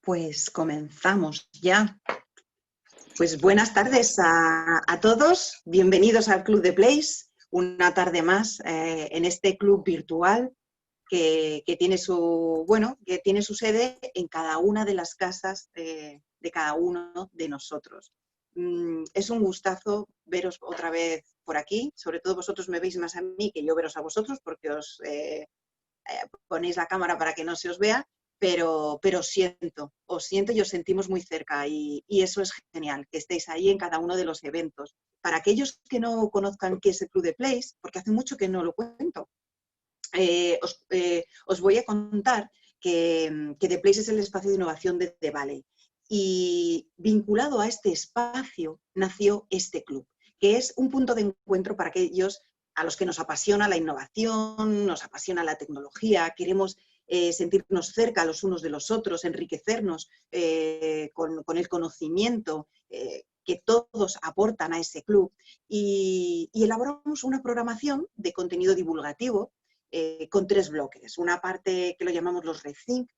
Pues comenzamos ya. Pues buenas tardes a todos. Bienvenidos al Club de Place. Una tarde más en este club virtual que tiene que tiene su sede en cada una de las casas de cada uno de nosotros. Es un gustazo veros otra vez por aquí. Sobre todo vosotros me veis más a mí que yo veros a vosotros porque os ponéis la cámara para que no se os vea. Pero os siento y os sentimos muy cerca y eso es genial, que estéis ahí en cada uno de los eventos. Para aquellos que no conozcan qué es el Club de Place, porque hace mucho que no lo cuento, os voy a contar que The Place es el espacio de innovación de The Valley y vinculado a este espacio nació este club, que es un punto de encuentro para aquellos a los que nos apasiona la innovación, nos apasiona la tecnología, queremos sentirnos cerca los unos de los otros, enriquecernos con el conocimiento que todos aportan a ese club y elaboramos una programación de contenido divulgativo con 3 bloques. Una parte que lo llamamos los Rethink,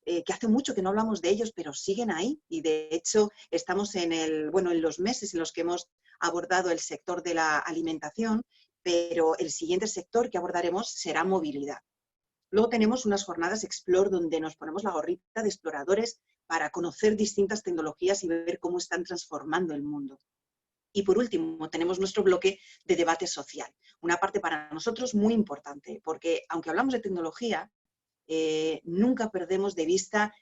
que hace mucho que no hablamos de ellos, pero siguen ahí y de hecho estamos en los meses en los que hemos abordado el sector de la alimentación, pero el siguiente sector que abordaremos será movilidad. Luego tenemos unas jornadas Explore donde nos ponemos la gorrita de exploradores para conocer distintas tecnologías y ver cómo están transformando el mundo. Y por último, tenemos nuestro bloque de debate social, una parte para nosotros muy importante, porque aunque hablamos de tecnología, nunca perdemos de vista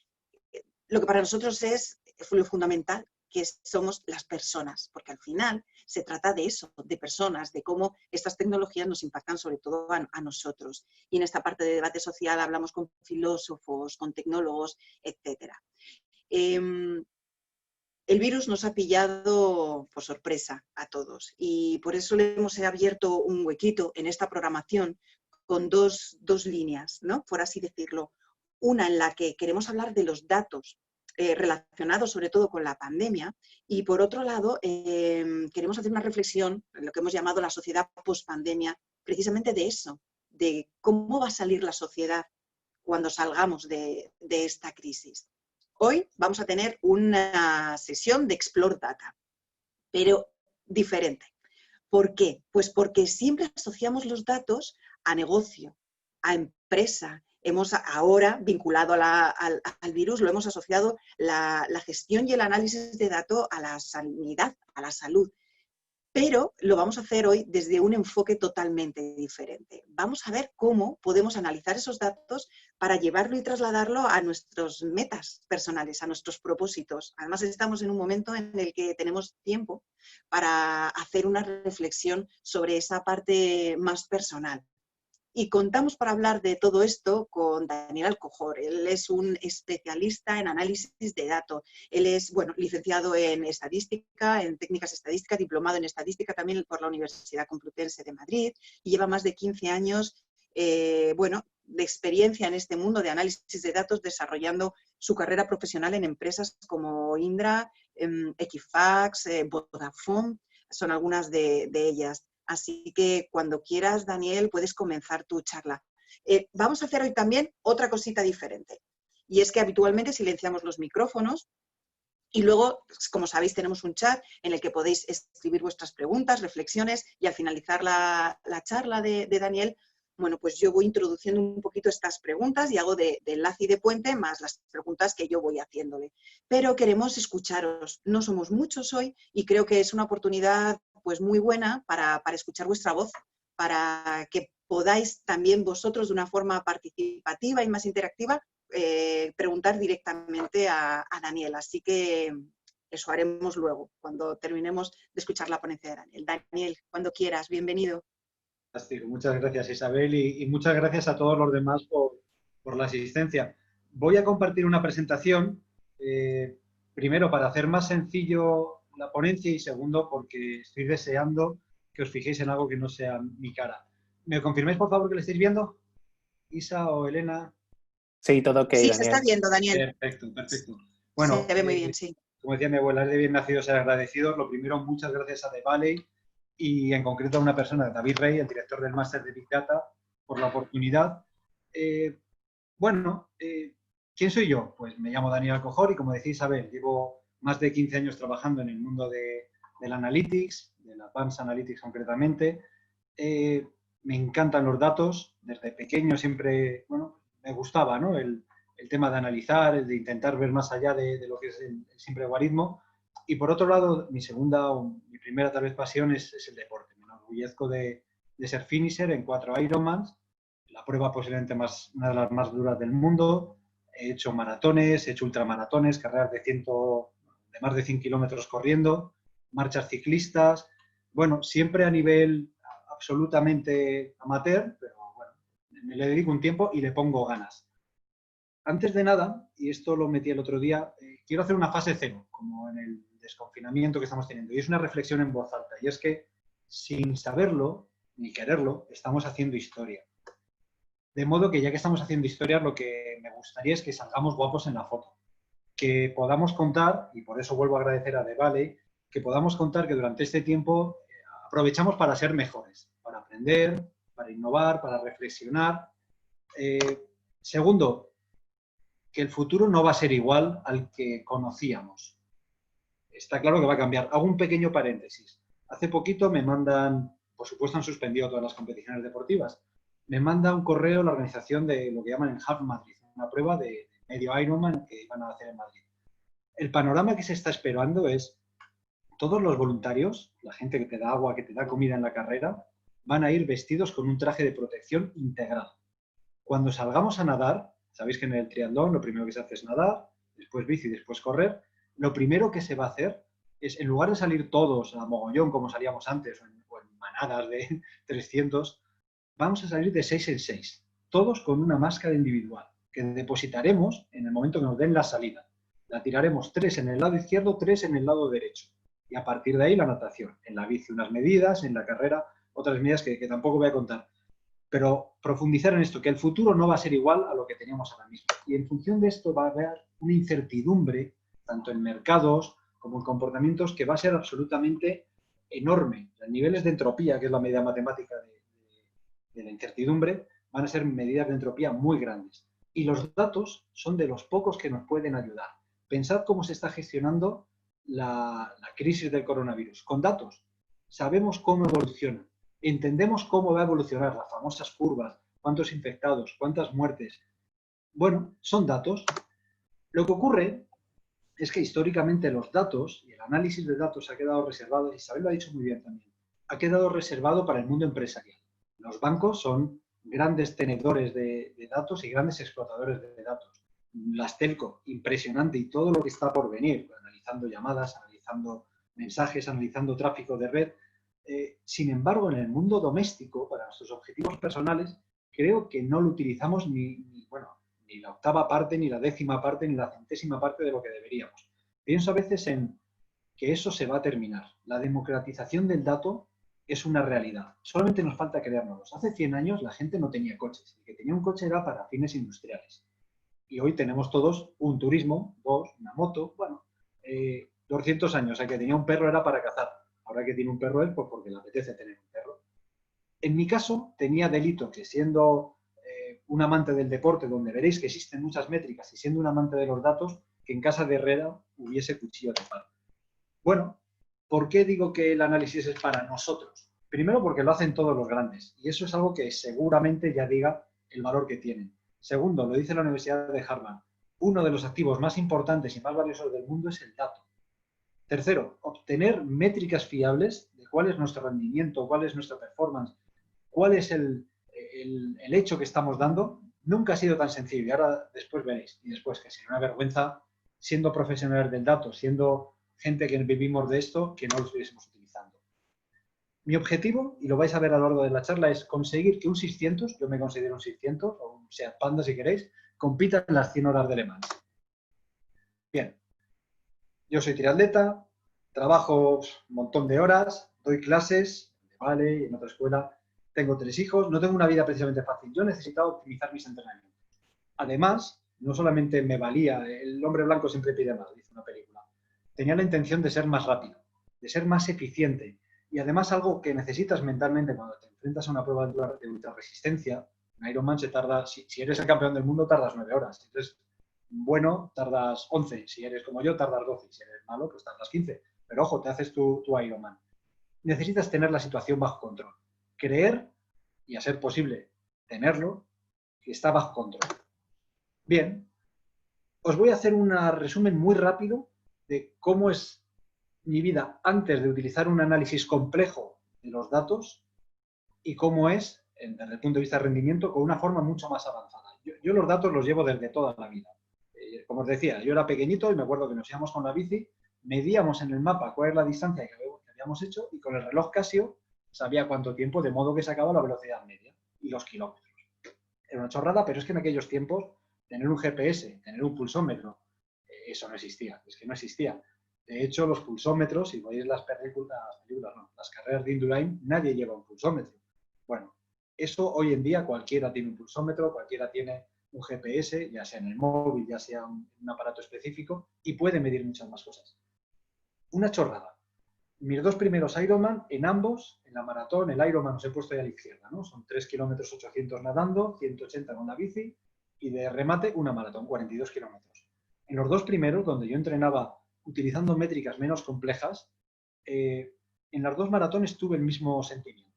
lo que para nosotros es lo fundamental, que somos las personas, porque al final se trata de eso, de personas, de cómo estas tecnologías nos impactan sobre todo a nosotros. Y en esta parte de debate social hablamos con filósofos, con tecnólogos, etc. El virus nos ha pillado por sorpresa a todos y por eso le hemos abierto un huequito en esta programación con dos líneas, ¿no? Por así decirlo. Una en la que queremos hablar de los datos relacionados sobre todo con la pandemia y por otro lado queremos hacer una reflexión en lo que hemos llamado la sociedad post-pandemia, precisamente de eso, de cómo va a salir la sociedad cuando salgamos de esta crisis. Hoy vamos a tener una sesión de Explore Data, pero diferente. ¿Por qué? Pues porque siempre asociamos los datos a negocio, a empresa. Hemos ahora, vinculado al virus, lo hemos asociado la gestión y el análisis de datos a la sanidad, a la salud. Pero lo vamos a hacer hoy desde un enfoque totalmente diferente. Vamos a ver cómo podemos analizar esos datos para llevarlo y trasladarlo a nuestras metas personales, a nuestros propósitos. Además, estamos en un momento en el que tenemos tiempo para hacer una reflexión sobre esa parte más personal. Y contamos para hablar de todo esto con Daniel Alcojor. Él es un especialista en análisis de datos. Él es, licenciado en estadística, en técnicas estadísticas, diplomado en estadística también por la Universidad Complutense de Madrid y lleva más de 15 años de experiencia en este mundo de análisis de datos, desarrollando su carrera profesional en empresas como Indra, Equifax, Vodafone, son algunas de ellas. Así que cuando quieras, Daniel, puedes comenzar tu charla. Vamos a hacer hoy también otra cosita diferente. Y es que habitualmente silenciamos los micrófonos y luego, como sabéis, tenemos un chat en el que podéis escribir vuestras preguntas, reflexiones y al finalizar la charla de Daniel, bueno, pues yo voy introduciendo un poquito estas preguntas y hago de enlace y de puente más las preguntas que yo voy haciéndole. Pero queremos escucharos. No somos muchos hoy y creo que es una oportunidad pues muy buena para escuchar vuestra voz, para que podáis también vosotros de una forma participativa y más interactiva preguntar directamente a Daniel. Así que eso haremos luego, cuando terminemos de escuchar la ponencia de Daniel. Daniel, cuando quieras, bienvenido. Fantástico. Muchas gracias, Isabel, y muchas gracias a todos los demás por la asistencia. Voy a compartir una presentación, primero para hacer más sencillo la ponencia y segundo porque estoy deseando que os fijéis en algo que no sea mi cara. ¿Me confirmáis, por favor, que le estáis viendo? Isa o Elena. Sí, todo ok, Sí, Daniel. se está viendo, Daniel. Perfecto, perfecto. Bueno, se ve muy bien, sí. Como decía mi abuela, es de bien nacido ser agradecidos. Lo primero, muchas gracias a The Valley y en concreto a una persona, David Rey, el director del máster de Big Data, por la oportunidad. ¿Quién soy yo? Pues me llamo Daniel Alcojor y como decía Isabel, llevo más de 15 años trabajando en el mundo del Analytics, del Advanced Analytics concretamente. Me encantan los datos. Desde pequeño siempre, bueno, me gustaba, ¿no? El tema de analizar, el de intentar ver más allá de lo que es el simple algoritmo. Y por otro lado, mi primera tal vez pasión es el deporte. Me enorgullezco de ser finisher en 4 Ironmans, la prueba posiblemente una de las más duras del mundo. He hecho maratones, he hecho ultramaratones, carreras de más de 100 kilómetros corriendo, marchas ciclistas. Bueno, siempre a nivel absolutamente amateur, pero bueno, me le dedico un tiempo y le pongo ganas. Antes de nada, y esto lo metí el otro día, quiero hacer una fase cero, como en el desconfinamiento que estamos teniendo. Y es una reflexión en voz alta. Y es que, sin saberlo ni quererlo, estamos haciendo historia. De modo que ya que estamos haciendo historia, lo que me gustaría es que salgamos guapos en la foto. Que podamos contar, y por eso vuelvo a agradecer a The Valley, que podamos contar que durante este tiempo aprovechamos para ser mejores, para aprender, para innovar, para reflexionar. Segundo, que el futuro no va a ser igual al que conocíamos. Está claro que va a cambiar. Hago un pequeño paréntesis. Hace poquito me mandan, por supuesto han suspendido todas las competiciones deportivas, me manda un correo la organización de lo que llaman el Half Madrid, una prueba de medio Ironman que van a hacer en Madrid. El panorama que se está esperando es todos los voluntarios, la gente que te da agua, que te da comida en la carrera, van a ir vestidos con un traje de protección integral. Cuando salgamos a nadar, sabéis que en el triatlón lo primero que se hace es nadar, después bici, después correr. Lo primero que se va a hacer es, en lugar de salir todos a mogollón como salíamos antes, o en manadas de 300, vamos a salir de 6 en 6, todos con una máscara individual, que depositaremos en el momento que nos den la salida. La tiraremos 3 en el lado izquierdo, 3 en el lado derecho. Y a partir de ahí la natación. En la bici unas medidas, en la carrera otras medidas que tampoco voy a contar. Pero profundizar en esto, que el futuro no va a ser igual a lo que teníamos ahora mismo. Y en función de esto va a haber una incertidumbre, tanto en mercados como en comportamientos, que va a ser absolutamente enorme. Los niveles de entropía, que es la medida matemática de la incertidumbre, van a ser medidas de entropía muy grandes. Y los datos son de los pocos que nos pueden ayudar. Pensad cómo se está gestionando la crisis del coronavirus. Con datos sabemos cómo evoluciona. Entendemos cómo va a evolucionar las famosas curvas, cuántos infectados, cuántas muertes. Bueno, son datos. Lo que ocurre es que históricamente los datos y el análisis de datos ha quedado reservado, y Isabel lo ha dicho muy bien también, ha quedado reservado para el mundo empresarial. Los bancos son grandes tenedores de datos y grandes explotadores de datos. Las telco, impresionante, y todo lo que está por venir, analizando llamadas, analizando mensajes, analizando tráfico de red. Sin embargo, en el mundo doméstico, para nuestros objetivos personales, creo que no lo utilizamos ni la octava parte, ni la décima parte, ni la centésima parte de lo que deberíamos. Pienso a veces en que eso se va a terminar. La democratización del dato es una realidad. Solamente nos falta creárnoslos. Hace 100 años la gente no tenía coches. El que tenía un coche era para fines industriales. Y hoy tenemos todos un turismo, una moto, 200 años. El que tenía un perro era para cazar. Ahora que tiene un perro es pues porque le apetece tener un perro. En mi caso, tenía delito que siendo un amante del deporte, donde veréis que existen muchas métricas, y siendo un amante de los datos, que en casa de Herrera hubiese cuchillo de palo. Bueno, ¿por qué digo que el análisis es para nosotros? Primero, porque lo hacen todos los grandes, y eso es algo que seguramente ya diga el valor que tienen. Segundo, lo dice la Universidad de Harvard, uno de los activos más importantes y más valiosos del mundo es el dato. Tercero, obtener métricas fiables de cuál es nuestro rendimiento, cuál es nuestra performance, cuál es el hecho que estamos dando, nunca ha sido tan sencillo. Y ahora después veréis, y después que sería una vergüenza, siendo profesionales del dato, siendo gente que vivimos de esto, que no lo estuviésemos utilizando. Mi objetivo, y lo vais a ver a lo largo de la charla, es conseguir que un 600, yo me considero un 600, o un Seat Panda si queréis, compita en las 100 horas de Le Mans. Bien. Yo soy triatleta, trabajo un montón de horas, doy clases, vale, y en otra escuela, tengo 3 hijos, no tengo una vida precisamente fácil. Yo necesitaba optimizar mis entrenamientos. Además, no solamente me valía, el hombre blanco siempre pide más, dice una película. Tenía la intención de ser más rápido, de ser más eficiente. Y además algo que necesitas mentalmente cuando te enfrentas a una prueba de ultrarresistencia, en Ironman se tarda, si eres el campeón del mundo, tardas 9 horas. Entonces, bueno, tardas 11. Si eres como yo, tardas 12. Si eres malo, pues tardas 15. Pero ojo, te haces tu Ironman. Necesitas tener la situación bajo control. Creer, y a ser posible tenerlo, que está bajo control. Bien, os voy a hacer un resumen muy rápido de cómo es mi vida antes de utilizar un análisis complejo de los datos y cómo es, desde el punto de vista de rendimiento, con una forma mucho más avanzada. Yo los datos los llevo desde toda la vida. Como os decía, yo era pequeñito y me acuerdo que nos íbamos con la bici, medíamos en el mapa cuál es la distancia que habíamos hecho y con el reloj Casio sabía cuánto tiempo, de modo que sacaba la velocidad media y los kilómetros. Era una chorrada, pero es que en aquellos tiempos tener un GPS, tener un pulsómetro, eso no existía, es que no existía. De hecho, los pulsómetros, si veis las carreras de Indurain, nadie lleva un pulsómetro. Bueno, eso hoy en día cualquiera tiene un pulsómetro, cualquiera tiene un GPS, ya sea en el móvil, ya sea un aparato específico, y puede medir muchas más cosas. Una chorrada. Mis 2 primeros Ironman, en ambos, en la maratón, el Ironman os he puesto ahí a la izquierda, ¿no? Son 3 kilómetros 800 nadando, 180 con la bici, y de remate una maratón, 42 kilómetros. En los 2 primeros, donde yo entrenaba utilizando métricas menos complejas, en las 2 maratones tuve el mismo sentimiento.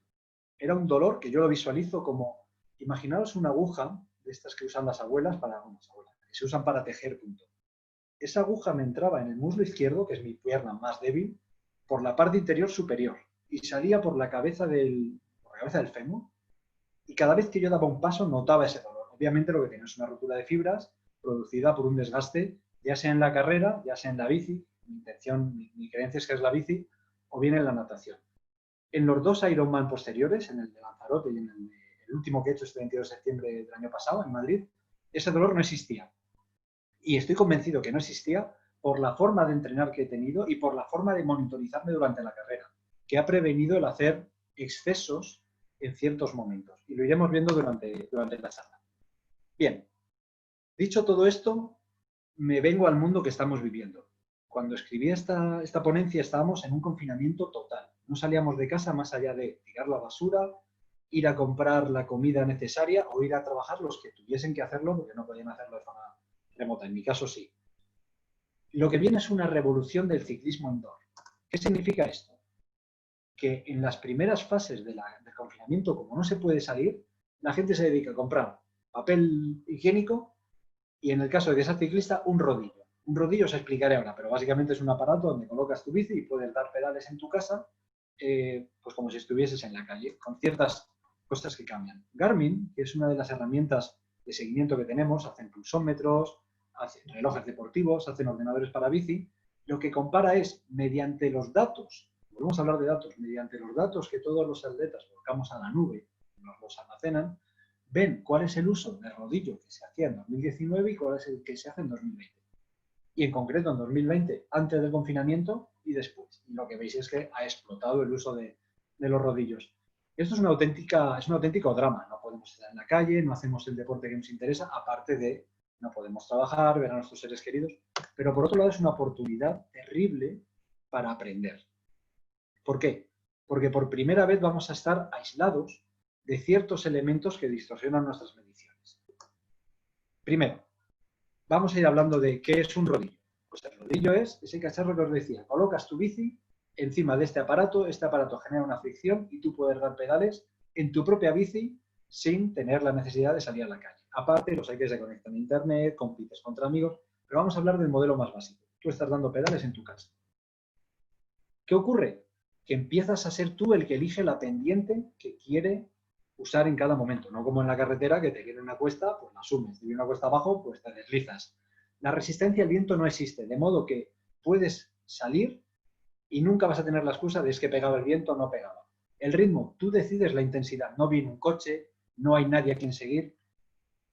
Era un dolor que yo lo visualizo como, imaginaos una aguja de estas que usan las abuelas que se usan para tejer punto. Esa aguja me entraba en el muslo izquierdo, que es mi pierna más débil, por la parte interior superior y salía por la cabeza del fémur, y cada vez que yo daba un paso notaba ese dolor. Obviamente lo que tenía es una rotura de fibras producida por un desgaste, ya sea en la carrera, ya sea en la bici, mi creencia es que es la bici, o bien en la natación. En los 2 Ironman posteriores, en el de Lanzarote y en el último que he hecho este 22 de septiembre del año pasado en Madrid, ese dolor no existía. Y estoy convencido que no existía por la forma de entrenar que he tenido y por la forma de monitorizarme durante la carrera, que ha prevenido el hacer excesos en ciertos momentos. Y lo iremos viendo durante la charla. Bien, dicho todo esto, me vengo al mundo que estamos viviendo. Cuando escribí esta ponencia estábamos en un confinamiento total. No salíamos de casa más allá de tirar la basura, ir a comprar la comida necesaria o ir a trabajar los que tuviesen que hacerlo porque no podían hacerlo de forma remota. En mi caso sí. Lo que viene es una revolución del ciclismo indoor. ¿Qué significa esto? Que en las primeras fases del confinamiento, como no se puede salir, la gente se dedica a comprar papel higiénico y, en el caso de que sea ciclista, un rodillo. Un rodillo os explicaré ahora, pero básicamente es un aparato donde colocas tu bici y puedes dar pedales en tu casa, pues como si estuvieses en la calle, con ciertas cosas que cambian. Garmin, que es una de las herramientas de seguimiento que tenemos, hacen pulsómetros, hacen relojes deportivos, hacen ordenadores para bici. Lo que compara es, mediante los datos, volvemos a hablar de datos, mediante los datos que todos los atletas colocamos a la nube, nos los almacenan, ven cuál es el uso de rodillo que se hacía en 2019 y cuál es el que se hace en 2020. Y en concreto en 2020, antes del confinamiento y después. Y lo que veis es que ha explotado el uso de los rodillos. Esto es un auténtico drama. No podemos estar en la calle, no hacemos el deporte que nos interesa, aparte de no podemos trabajar, ver a nuestros seres queridos. Pero por otro lado es una oportunidad terrible para aprender. ¿Por qué? Porque por primera vez vamos a estar aislados de ciertos elementos que distorsionan nuestras mediciones. Primero, vamos a ir hablando de qué es un rodillo. Pues el rodillo es ese cacharro que os decía. Colocas tu bici encima de este aparato genera una fricción y tú puedes dar pedales en tu propia bici sin tener la necesidad de salir a la calle. Aparte, los hay que se conectan a internet, compites contra amigos, pero vamos a hablar del modelo más básico. Tú estás dando pedales en tu casa. ¿Qué ocurre? Que empiezas a ser tú el que elige la pendiente que quiere usar en cada momento, no como en la carretera que te viene una cuesta, pues la asumes, te viene una cuesta abajo, pues te deslizas. La resistencia al viento no existe, de modo que puedes salir y nunca vas a tener la excusa de es que pegaba el viento o no pegaba. El ritmo, tú decides la intensidad, no viene un coche, no hay nadie a quien seguir.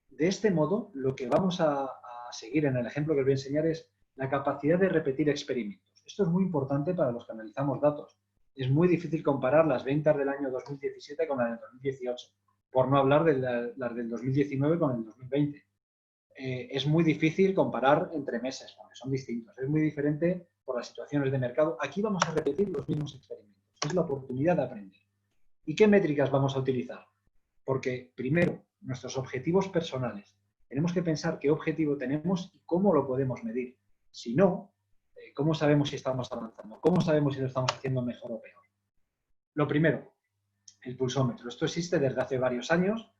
De este modo, lo que vamos a seguir en el ejemplo que os voy a enseñar es la capacidad de repetir experimentos. Esto es muy importante para los que analizamos datos. Es muy difícil comparar las ventas del año 2017 con las del 2018, por no hablar de las del 2019 con el 2020. Es muy difícil comparar entre meses, porque son distintos. Es muy diferente por las situaciones de mercado. Aquí vamos a repetir los mismos experimentos. Es la oportunidad de aprender. ¿Y qué métricas vamos a utilizar? Porque, primero, nuestros objetivos personales tenemos que pensar qué objetivo tenemos y cómo lo podemos medir. Si no, ¿cómo sabemos si estamos avanzando? ¿Cómo sabemos si lo estamos haciendo mejor o peor? Lo primero, el pulsómetro. Esto existe desde hace varios años.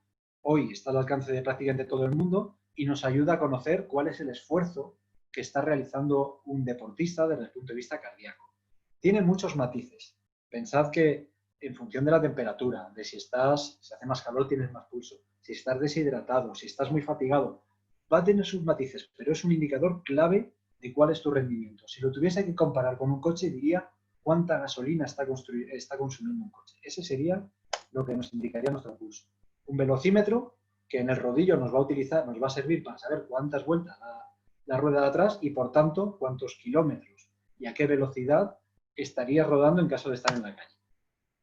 Hoy está al alcance de prácticamente todo el mundo y nos ayuda a conocer cuál es el esfuerzo que está realizando un deportista desde el punto de vista cardíaco. Tiene muchos matices. Pensad que en función de la temperatura, de si hace más calor tienes más pulso, si estás deshidratado, si estás muy fatigado, va a tener sus matices, pero es un indicador clave de cuál es tu rendimiento. Si lo tuviese que comparar con un coche, diría cuánta gasolina está consumiendo un coche. Ese sería lo que nos indicaría nuestro pulso. Un velocímetro que en el rodillo nos va a servir para saber cuántas vueltas da la rueda de atrás y, por tanto, cuántos kilómetros y a qué velocidad estaría rodando en caso de estar en la calle.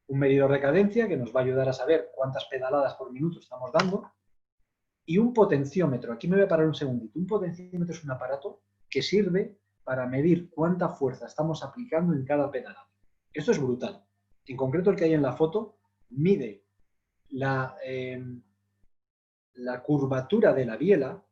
Un medidor de cadencia que nos va a ayudar a saber cuántas pedaladas por minuto estamos dando. Y un potenciómetro. Aquí me voy a parar un segundito. Un potenciómetro es un aparato que sirve para medir cuánta fuerza estamos aplicando en cada pedalada. Esto es brutal. En concreto, el que hay en la foto mide la curvatura de la biela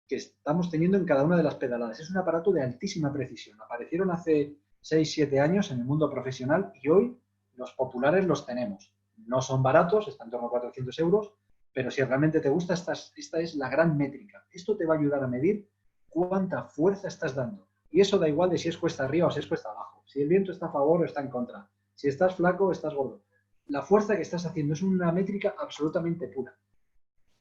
que estamos teniendo en cada una de las pedaladas. Es un aparato de altísima precisión. Aparecieron hace 6-7 años en el mundo profesional y hoy los populares los tenemos. No son baratos, están en torno a 400 euros, pero si realmente te gusta, esta es la gran métrica. Esto te va a ayudar a medir cuánta fuerza estás dando. Y eso da igual de si es cuesta arriba o si es cuesta abajo. Si el viento está a favor o está en contra. Si estás flaco o estás gordo. La fuerza que estás haciendo es una métrica absolutamente pura.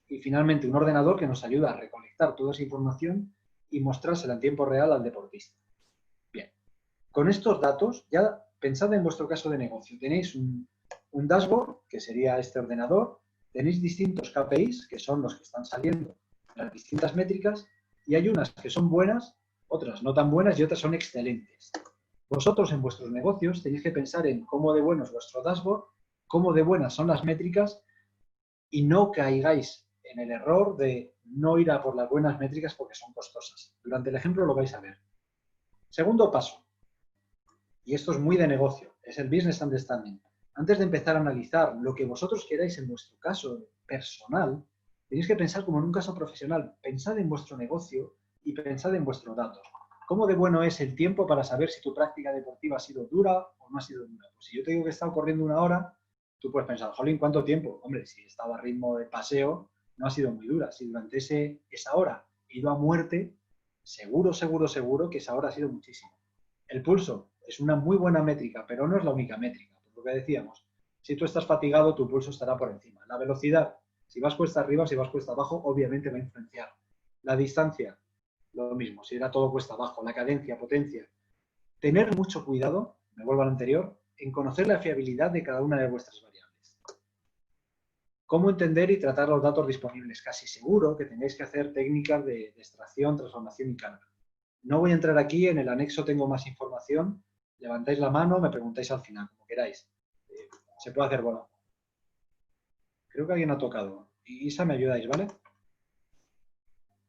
Y finalmente un ordenador que nos ayuda a recolectar toda esa información y mostrársela en tiempo real al deportista. Bien, con estos datos, ya pensad en vuestro caso de negocio. Tenéis un dashboard, que sería este ordenador, tenéis distintos KPIs, que son los que están saliendo, las distintas métricas, y hay unas que son buenas, otras no tan buenas y otras son excelentes. Vosotros en vuestros negocios tenéis que pensar en cómo de bueno es vuestro dashboard, cómo de buenas son las métricas y no caigáis en el error de no ir a por las buenas métricas porque son costosas. Durante el ejemplo lo vais a ver. Segundo paso, y esto es muy de negocio, es el business understanding. Antes de empezar a analizar lo que vosotros queráis en vuestro caso personal, tenéis que pensar como en un caso profesional. Pensad en vuestro negocio y pensad en vuestros datos. ¿Cómo de bueno es el tiempo para saber si tu práctica deportiva ha sido dura o no ha sido dura? Pues si yo te digo que he estado corriendo 1 hora, tú puedes pensar, jolín, ¿cuánto tiempo? Hombre, si estaba a ritmo de paseo, no ha sido muy dura. Si durante esa hora he ido a muerte, seguro que esa hora ha sido muchísimo. El pulso es una muy buena métrica, pero no es la única métrica. Por lo que decíamos, si tú estás fatigado, tu pulso estará por encima. La velocidad, si vas cuesta arriba, si vas cuesta abajo, obviamente va a influenciar. La distancia, lo mismo, si era todo cuesta abajo. La cadencia, potencia. Tener mucho cuidado, me vuelvo al anterior, en conocer la fiabilidad de cada una de vuestras variables. ¿Cómo entender y tratar los datos disponibles? Casi seguro que tenéis que hacer técnicas de extracción, transformación y carga. No voy a entrar aquí, en el anexo tengo más información. Levantáis la mano, me preguntáis al final, como queráis. Se puede hacer bola. Creo que alguien ha tocado. Isa, me ayudáis, ¿vale?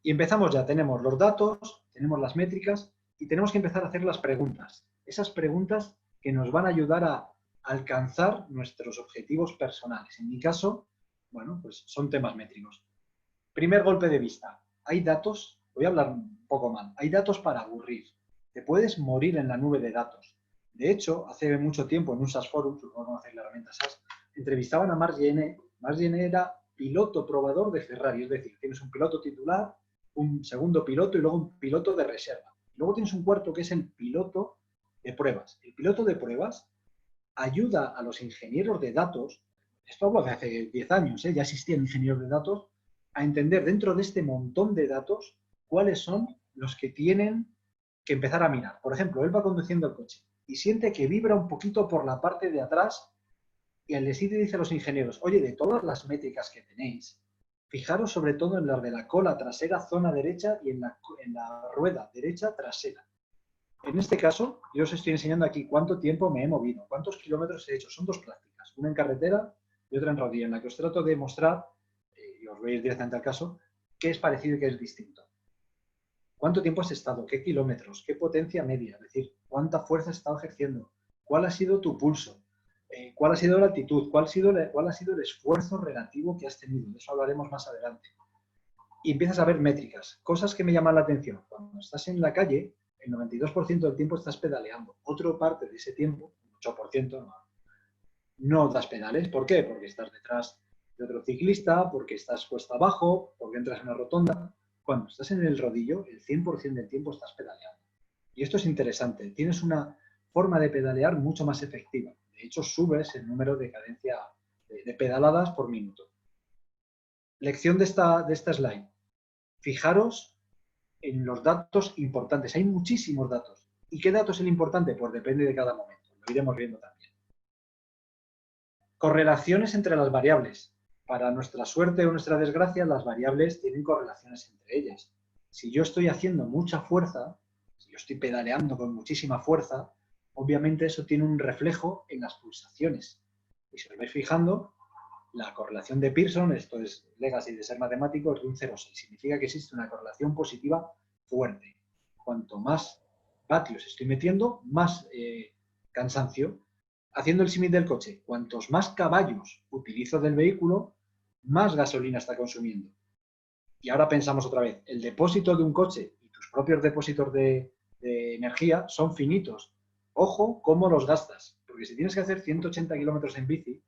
Y empezamos ya. Tenemos los datos, tenemos las métricas y tenemos que empezar a hacer las preguntas. Esas preguntas que nos van a ayudar a alcanzar nuestros objetivos personales. En mi caso, bueno, pues son temas métricos. Primer golpe de vista. Hay datos, voy a hablar un poco mal, hay datos para aburrir. Te puedes morir en la nube de datos. De hecho, hace mucho tiempo en un SAS Forum, supongo que conocéis la herramienta SAS, entrevistaban a Marc Gené. Marc Gené era piloto probador de Ferrari, es decir, tienes un piloto titular, un segundo piloto y luego un piloto de reserva. Luego tienes un cuarto que es el piloto de pruebas. El piloto de pruebas ayuda a los ingenieros de datos, esto hablo de hace 10 años, ya existían ingenieros de datos, a entender dentro de este montón de datos cuáles son los que tienen que empezar a mirar. Por ejemplo, él va conduciendo el coche y siente que vibra un poquito por la parte de atrás y al decir dice a los ingenieros, oye, de todas las métricas que tenéis, fijaros sobre todo en las de la cola trasera, zona derecha y en la rueda derecha trasera. En este caso, yo os estoy enseñando aquí cuánto tiempo me he movido, cuántos kilómetros he hecho. Son 2 prácticas, una en carretera y otra en rodilla, en la que os trato de mostrar, y os voy a ir directamente al caso, qué es parecido y qué es distinto. ¿Cuánto tiempo has estado? ¿Qué kilómetros? ¿Qué potencia media? Es decir, ¿cuánta fuerza has estado ejerciendo? ¿Cuál ha sido tu pulso? ¿Cuál ha sido la altitud? ¿Cuál ha sido el esfuerzo relativo que has tenido? De eso hablaremos más adelante. y empiezas a ver métricas, cosas que me llaman la atención. Cuando estás en la calle, el 92% del tiempo estás pedaleando. Otra parte de ese tiempo, un 8%, no das pedales. ¿Por qué? Porque estás detrás de otro ciclista, porque estás cuesta abajo, porque entras en una rotonda. Cuando estás en el rodillo, el 100% del tiempo estás pedaleando. Y esto es interesante. Tienes una forma de pedalear mucho más efectiva. De hecho, subes el número de cadencia de pedaladas por minuto. Lección de esta slide. Fijaros en los datos importantes. Hay muchísimos datos. ¿Y qué dato es el importante? Pues depende de cada momento. Lo iremos viendo también. Correlaciones entre las variables. Para nuestra suerte o nuestra desgracia, las variables tienen correlaciones entre ellas. Si yo estoy haciendo mucha fuerza, si yo estoy pedaleando con muchísima fuerza, obviamente eso tiene un reflejo en las pulsaciones. Y si os vais fijando, la correlación de Pearson, esto es legacy de ser matemático, es de un 0,6. Significa que existe una correlación positiva fuerte. Cuanto más vatios estoy metiendo, más cansancio. Haciendo el símil del coche, cuantos más caballos utilizo del vehículo, más gasolina está consumiendo. Y ahora pensamos otra vez, el depósito de un coche y tus propios depósitos de energía son finitos. Ojo cómo los gastas, porque si tienes que hacer 180 kilómetros en bici,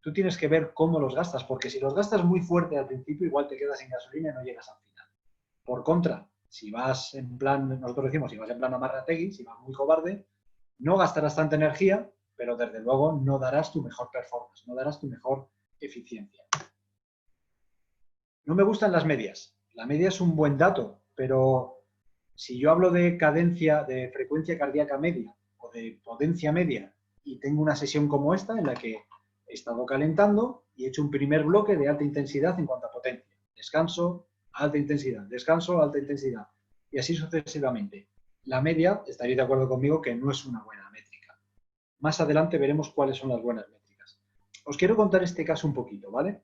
tú tienes que ver cómo los gastas, porque si los gastas muy fuerte al principio, igual te quedas sin gasolina y no llegas al final. Por contra, si vas en plan, nosotros decimos, si vas en plan amarrategui, si vas muy cobarde, no gastarás tanta energía, pero desde luego no darás tu mejor performance, no darás tu mejor eficiencia. No me gustan las medias. La media es un buen dato, pero si yo hablo de cadencia, de frecuencia cardíaca media o de potencia media y tengo una sesión como esta en la que he estado calentando y he hecho un primer bloque de alta intensidad en cuanto a potencia. Descanso, alta intensidad, descanso, alta intensidad. Y así sucesivamente. La media, estaréis de acuerdo conmigo, que no es una buena métrica. Más adelante veremos cuáles son las buenas métricas. Os quiero contar este caso un poquito, ¿vale?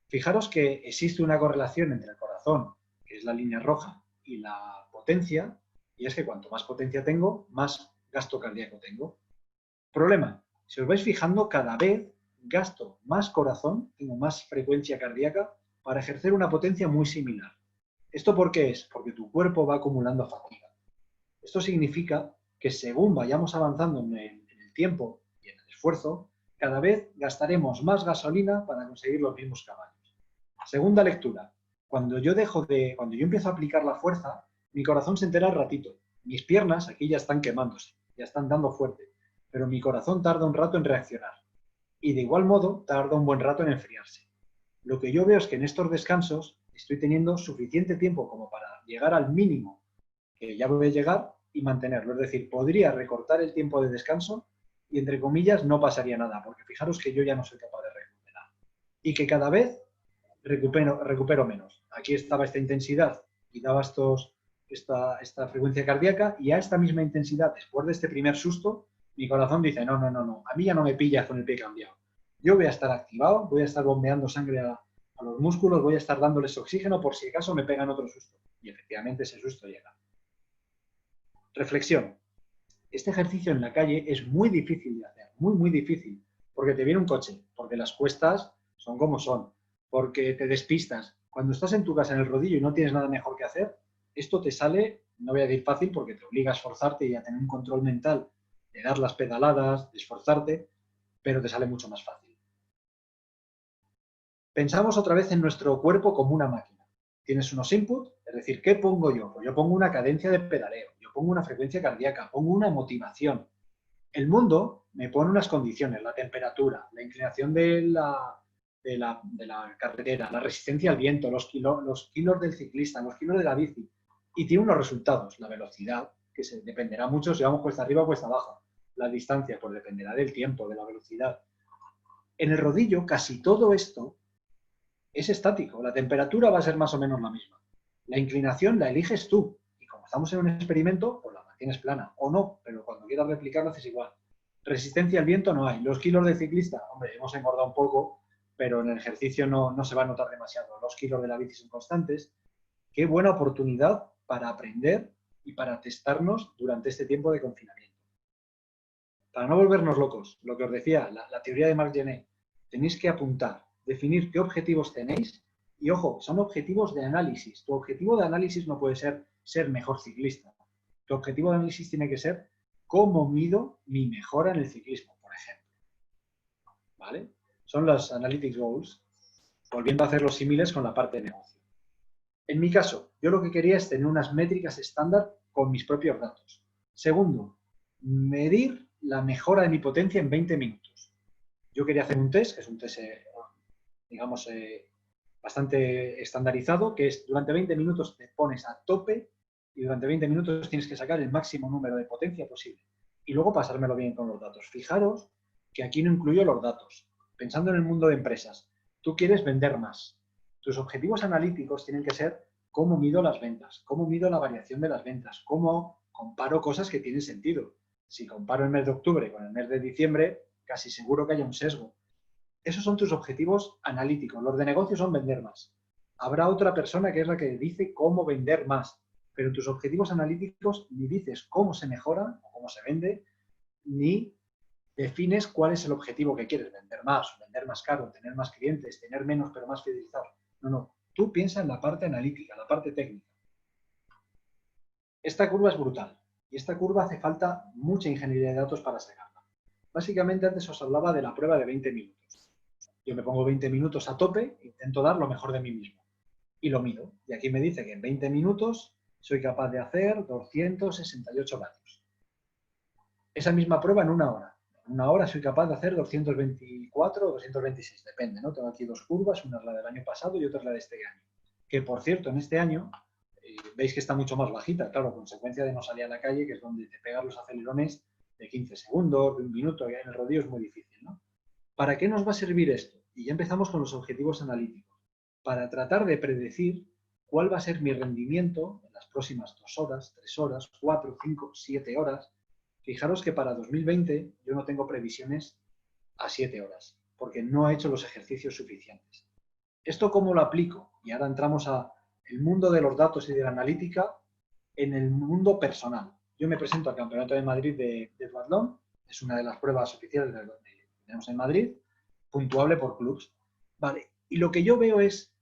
Fijaros que existe una correlación entre el corazón, que es la línea roja, y la potencia, y es que cuanto más potencia tengo, más gasto cardíaco tengo. Problema, si os vais fijando, cada vez gasto más corazón, tengo más frecuencia cardíaca para ejercer una potencia muy similar. ¿Esto por qué es? Porque tu cuerpo va acumulando fatiga. Esto significa que según vayamos avanzando en el tiempo y en el esfuerzo, cada vez gastaremos más gasolina para conseguir los mismos caballos. Segunda lectura. Cuando yo empiezo a aplicar la fuerza, mi corazón se entera al ratito. Mis piernas aquí ya están quemándose, ya están dando fuerte, pero mi corazón tarda un rato en reaccionar. Y de igual modo, tarda un buen rato en enfriarse. Lo que yo veo es que en estos descansos estoy teniendo suficiente tiempo como para llegar al mínimo que ya voy a llegar y mantenerlo. Es decir, podría recortar el tiempo de descanso y, entre comillas, no pasaría nada, porque fijaros que yo ya no soy capaz de recuperar. Y que cada vez recupero menos. Aquí estaba esta intensidad y daba esta frecuencia cardíaca, y a esta misma intensidad, después de este primer susto, mi corazón dice, no, a mí ya no me pillas con el pie cambiado. Yo voy a estar activado, voy a estar bombeando sangre a los músculos, voy a estar dándoles oxígeno por si acaso me pegan otro susto. Y efectivamente ese susto llega. Reflexión. Este ejercicio en la calle es muy difícil de hacer, muy difícil, porque te viene un coche, porque las cuestas son como son, porque te despistas. Cuando estás en tu casa en el rodillo y no tienes nada mejor que hacer, esto te sale, no voy a decir fácil, porque te obliga a esforzarte y a tener un control mental de dar las pedaladas, de esforzarte, pero te sale mucho más fácil. Pensamos otra vez en nuestro cuerpo como una máquina. Tienes unos inputs, es decir, ¿qué pongo yo? Pues yo pongo una cadencia de pedaleo, yo pongo una frecuencia cardíaca, pongo una motivación. El mundo me pone unas condiciones, la temperatura, la inclinación de la carretera, la resistencia al viento, los kilos del ciclista, los kilos de la bici, y tiene unos resultados, la velocidad, que dependerá mucho si vamos cuesta arriba o cuesta abajo, la distancia, pues dependerá del tiempo, de la velocidad. En el rodillo, casi todo esto es estático, la temperatura va a ser más o menos la misma. La inclinación la eliges tú, y como estamos en un experimento, pues la mantienes plana, o no, pero cuando quieras replicarlo haces igual. Resistencia al viento no hay. Los kilos de ciclista, hombre, hemos engordado un poco, pero en el ejercicio no se va a notar demasiado. Los kilos de la bici son constantes. Qué buena oportunidad para aprender y para testarnos durante este tiempo de confinamiento. Para no volvernos locos, lo que os decía, la teoría de Marc Gené, tenéis que apuntar, definir qué objetivos tenéis Y ojo, son objetivos de análisis. Tu objetivo de análisis no puede ser mejor ciclista. Tu objetivo de análisis tiene que ser cómo mido mi mejora en el ciclismo, por ejemplo. ¿Vale? Son los Analytics Goals, volviendo a hacer los símiles con la parte de negocio. En mi caso, yo lo que quería es tener unas métricas estándar con mis propios datos. Segundo, medir la mejora de mi potencia en 20 minutos. Yo quería hacer un test, que es un test, digamos, bastante estandarizado, que es durante 20 minutos te pones a tope y durante 20 minutos tienes que sacar el máximo número de potencia posible. Y luego pasármelo bien con los datos. Fijaros que aquí no incluyo los datos. Pensando en el mundo de empresas, tú quieres vender más. Tus objetivos analíticos tienen que ser cómo mido las ventas, cómo mido la variación de las ventas, cómo comparo cosas que tienen sentido. Si comparo el mes de octubre con el mes de diciembre, casi seguro que haya un sesgo. Esos son tus objetivos analíticos. Los de negocio son vender más. Habrá otra persona que es la que dice cómo vender más, pero en tus objetivos analíticos ni dices cómo se mejora o cómo se vende, ni defines cuál es el objetivo que quieres, vender más caro, tener más clientes, tener menos pero más fidelizados. No. Tú piensa en la parte analítica, la parte técnica. Esta curva es brutal y esta curva hace falta mucha ingeniería de datos para sacarla. Básicamente antes os hablaba de la prueba de 20 minutos. Yo me pongo 20 minutos a tope, intento dar lo mejor de mí mismo y lo mido. Y aquí me dice que en 20 minutos soy capaz de hacer 268 vatios. Esa misma prueba en una hora. En una hora soy capaz de hacer 224 o 226, depende, ¿no? Tengo aquí dos curvas, una es la del año pasado y otra es la de este año. Que, por cierto, en este año veis que está mucho más bajita, claro, consecuencia de no salir a la calle, que es donde te pegan los acelerones de 15 segundos, de un minuto, que en el rodillo es muy difícil, ¿no? ¿Para qué nos va a servir esto? Y ya empezamos con los objetivos analíticos. Para tratar de predecir cuál va a ser mi rendimiento en las próximas 2 horas, 3 horas, 4, 5, 7 horas. Fijaros que para 2020 yo no tengo previsiones a 7 horas, porque no he hecho los ejercicios suficientes. ¿Esto cómo lo aplico? Y ahora entramos al mundo de los datos y de la analítica en el mundo personal. Yo me presento al Campeonato de Madrid de duatlón, es una de las pruebas oficiales que tenemos en Madrid, puntuable por clubs. Vale, y lo que yo veo es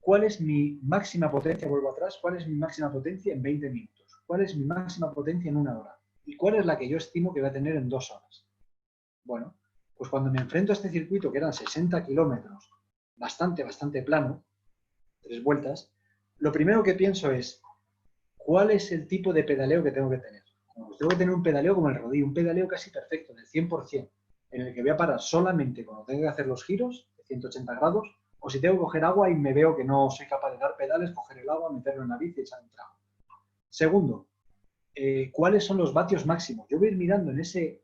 cuál es mi máxima potencia, vuelvo atrás, cuál es mi máxima potencia en 20 minutos, cuál es mi máxima potencia en 1 hora y cuál es la que yo estimo que va a tener en 2 horas. Bueno, pues cuando me enfrento a este circuito, que eran 60 kilómetros, bastante plano, 3 vueltas, lo primero que pienso es, ¿cuál es el tipo de pedaleo que tengo que tener? Pues tengo que tener un pedaleo como el rodillo, un pedaleo casi perfecto, del 100%, en el que voy a parar solamente cuando tengo que hacer los giros de 180 grados, o si tengo que coger agua y me veo que no soy capaz de dar pedales, coger el agua, meterlo en la bici y echar un trago. Segundo, ¿cuáles son los vatios máximos? Yo voy a ir mirando en ese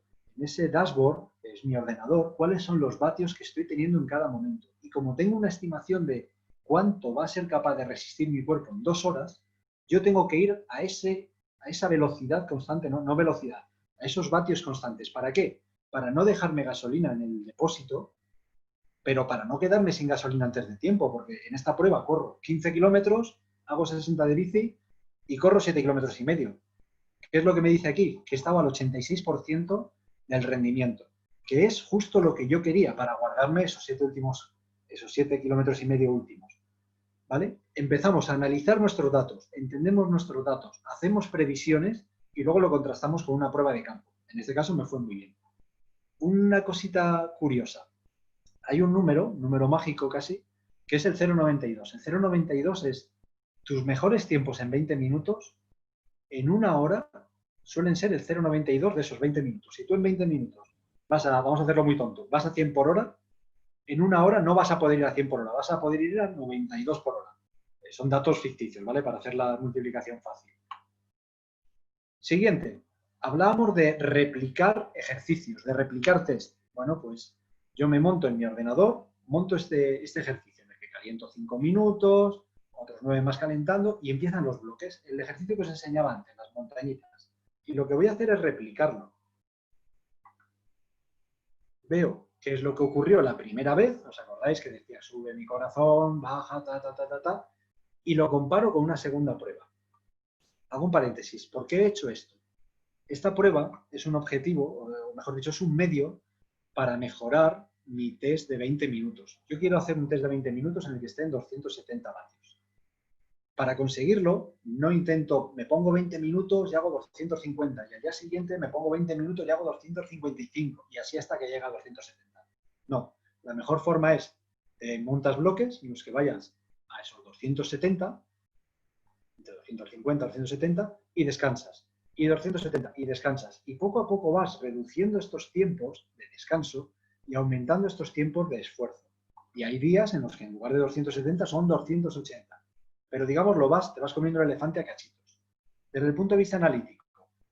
dashboard, que es mi ordenador, cuáles son los vatios que estoy teniendo en cada momento. Y como tengo una estimación de cuánto va a ser capaz de resistir mi cuerpo en 2 horas, yo tengo que ir a esa velocidad constante, no velocidad, a esos vatios constantes. ¿Para qué? Para no dejarme gasolina en el depósito, pero para no quedarme sin gasolina antes de tiempo, porque en esta prueba corro 15 kilómetros, hago 60 de bici y corro 7,5 kilómetros. ¿Qué es lo que me dice aquí? Que estaba al 86% del rendimiento, que es justo lo que yo quería para guardarme esos 7,5 kilómetros últimos. ¿Vale? Empezamos a analizar nuestros datos, entendemos nuestros datos, hacemos previsiones y luego lo contrastamos con una prueba de campo. En este caso me fue muy bien. Una cosita curiosa. Hay un número mágico casi, que es el 0,92. El 0,92 es tus mejores tiempos en 20 minutos, en 1 hora suelen ser el 0,92 de esos 20 minutos. Si tú en 20 minutos vamos a hacerlo muy tonto, vas a 100 por hora, en 1 hora no vas a poder ir a 100 por hora, vas a poder ir a 92 por hora. Son datos ficticios, ¿vale? Para hacer la multiplicación fácil. Siguiente. Hablábamos de replicar ejercicios, de replicar test. Bueno, pues yo me monto en mi ordenador, monto este ejercicio en el que caliento 5 minutos, otros 9 más calentando y empiezan los bloques. El ejercicio que os enseñaba antes, las montañitas. Y lo que voy a hacer es replicarlo. Veo qué es lo que ocurrió la primera vez, ¿os acordáis que decía sube mi corazón, baja, ta, y lo comparo con una segunda prueba. Hago un paréntesis, ¿por qué he hecho esto? Esta prueba es un objetivo, o mejor dicho, es un medio para mejorar mi test de 20 minutos. Yo quiero hacer un test de 20 minutos en el que esté en 270 vatios. Para conseguirlo, no intento, me pongo 20 minutos y hago 250, y al día siguiente me pongo 20 minutos y hago 255, y así hasta que llega a 270. No, la mejor forma es, montas bloques en los que vayas a esos 270, entre 250 y 270, y descansas. Y 270, y descansas. Y poco a poco vas reduciendo estos tiempos de descanso y aumentando estos tiempos de esfuerzo. Y hay días en los que en lugar de 270 son 280. Pero digamos, te vas comiendo el elefante a cachitos. Desde el punto de vista analítico,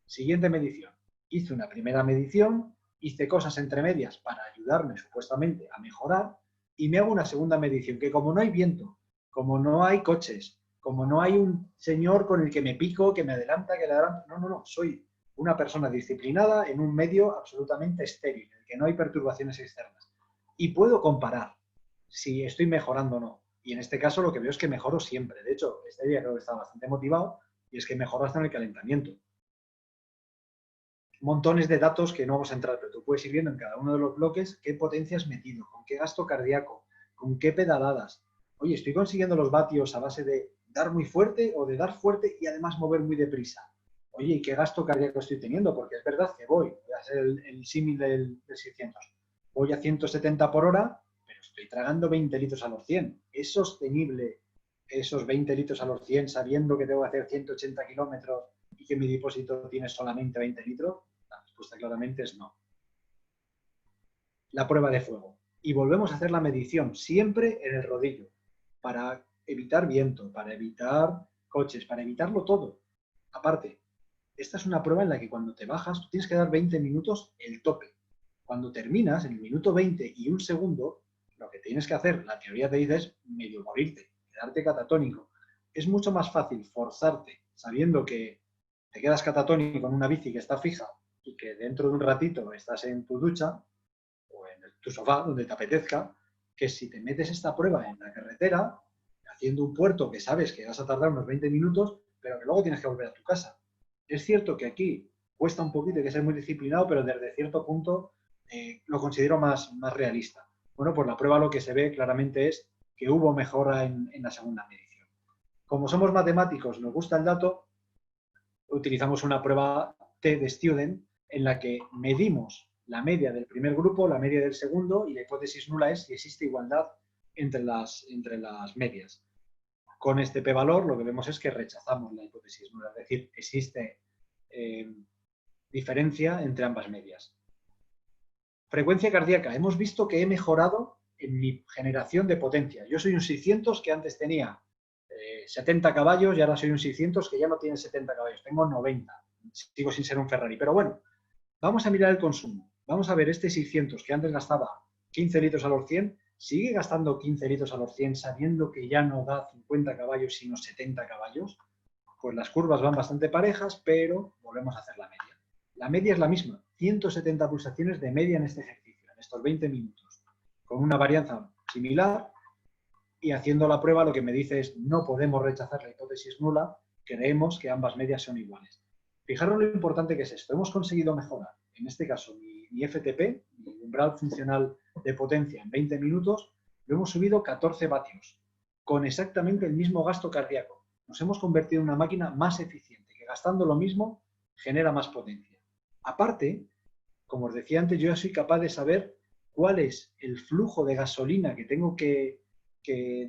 siguiente medición. Hice una primera medición, hice cosas entre medias para ayudarme supuestamente a mejorar, y me hago una segunda medición, que como no hay viento, como no hay coches, como no hay un señor con el que me pico, que me adelanta, que le adelanta, no, soy una persona disciplinada en un medio absolutamente estéril, en el que no hay perturbaciones externas. Y puedo comparar si estoy mejorando o no. Y en este caso lo que veo es que mejoro siempre. De hecho, este día creo que estaba bastante motivado y es que mejoro hasta en el calentamiento. Montones de datos que no vamos a entrar, pero tú puedes ir viendo en cada uno de los bloques qué potencia has metido, con qué gasto cardíaco, con qué pedaladas. Oye, ¿estoy consiguiendo los vatios a base de dar muy fuerte o de dar fuerte y además mover muy deprisa? Oye, ¿y qué gasto cardíaco estoy teniendo? Porque es verdad que voy a hacer el símil del 600. Voy a 170 por hora, pero estoy tragando 20 litros a los 100. ¿Es sostenible esos 20 litros a los 100 sabiendo que tengo que hacer 180 kilómetros y que mi depósito tiene solamente 20 litros? La respuesta claramente es no. La prueba de fuego. Y volvemos a hacer la medición, siempre en el rodillo, para evitar viento, para evitar coches, para evitarlo todo. Aparte, esta es una prueba en la que cuando te bajas, tú tienes que dar 20 minutos el tope. Cuando terminas, en el minuto 20 y un segundo, lo que tienes que hacer, la teoría te dice, es medio morirte, quedarte catatónico. Es mucho más fácil forzarte sabiendo que te quedas catatónico en una bici que está fija y que dentro de un ratito estás en tu ducha o en tu sofá, donde te apetezca, que si te metes esta prueba en la carretera, haciendo un puerto que sabes que vas a tardar unos 20 minutos, pero que luego tienes que volver a tu casa. Es cierto que aquí cuesta un poquito, hay que ser muy disciplinado, pero desde cierto punto lo considero más realista. Bueno, pues la prueba lo que se ve claramente es que hubo mejora en la segunda medición. Como somos matemáticos, nos gusta el dato, utilizamos una prueba T de Student en la que medimos la media del primer grupo, la media del segundo, y la hipótesis nula es si existe igualdad entre las medias. Con este p-valor lo que vemos es que rechazamos la hipótesis nula, es decir, existe diferencia entre ambas medias. Frecuencia cardíaca. Hemos visto que he mejorado en mi generación de potencia. Yo soy un 600 que antes tenía 70 caballos y ahora soy un 600 que ya no tiene 70 caballos, tengo 90. Sigo sin ser un Ferrari. Pero bueno, vamos a mirar el consumo. Vamos a ver este 600 que antes gastaba 15 litros a los 100, sigue gastando 15 litros a los 100 sabiendo que ya no da 50 caballos sino 70 caballos. Pues las curvas van bastante parejas, pero volvemos a hacer la media. La media es la misma, 170 pulsaciones de media en este ejercicio, en estos 20 minutos, con una varianza similar, y haciendo la prueba lo que me dice es no podemos rechazar la hipótesis nula, creemos que ambas medias son iguales. Fijaros lo importante que es esto, hemos conseguido mejorar, en este caso mi FTP, mi umbral funcional de potencia en 20 minutos, lo hemos subido 14 vatios, con exactamente el mismo gasto cardíaco. Nos hemos convertido en una máquina más eficiente, que gastando lo mismo genera más potencia. Aparte, como os decía antes, yo ya soy capaz de saber cuál es el flujo de gasolina que tengo que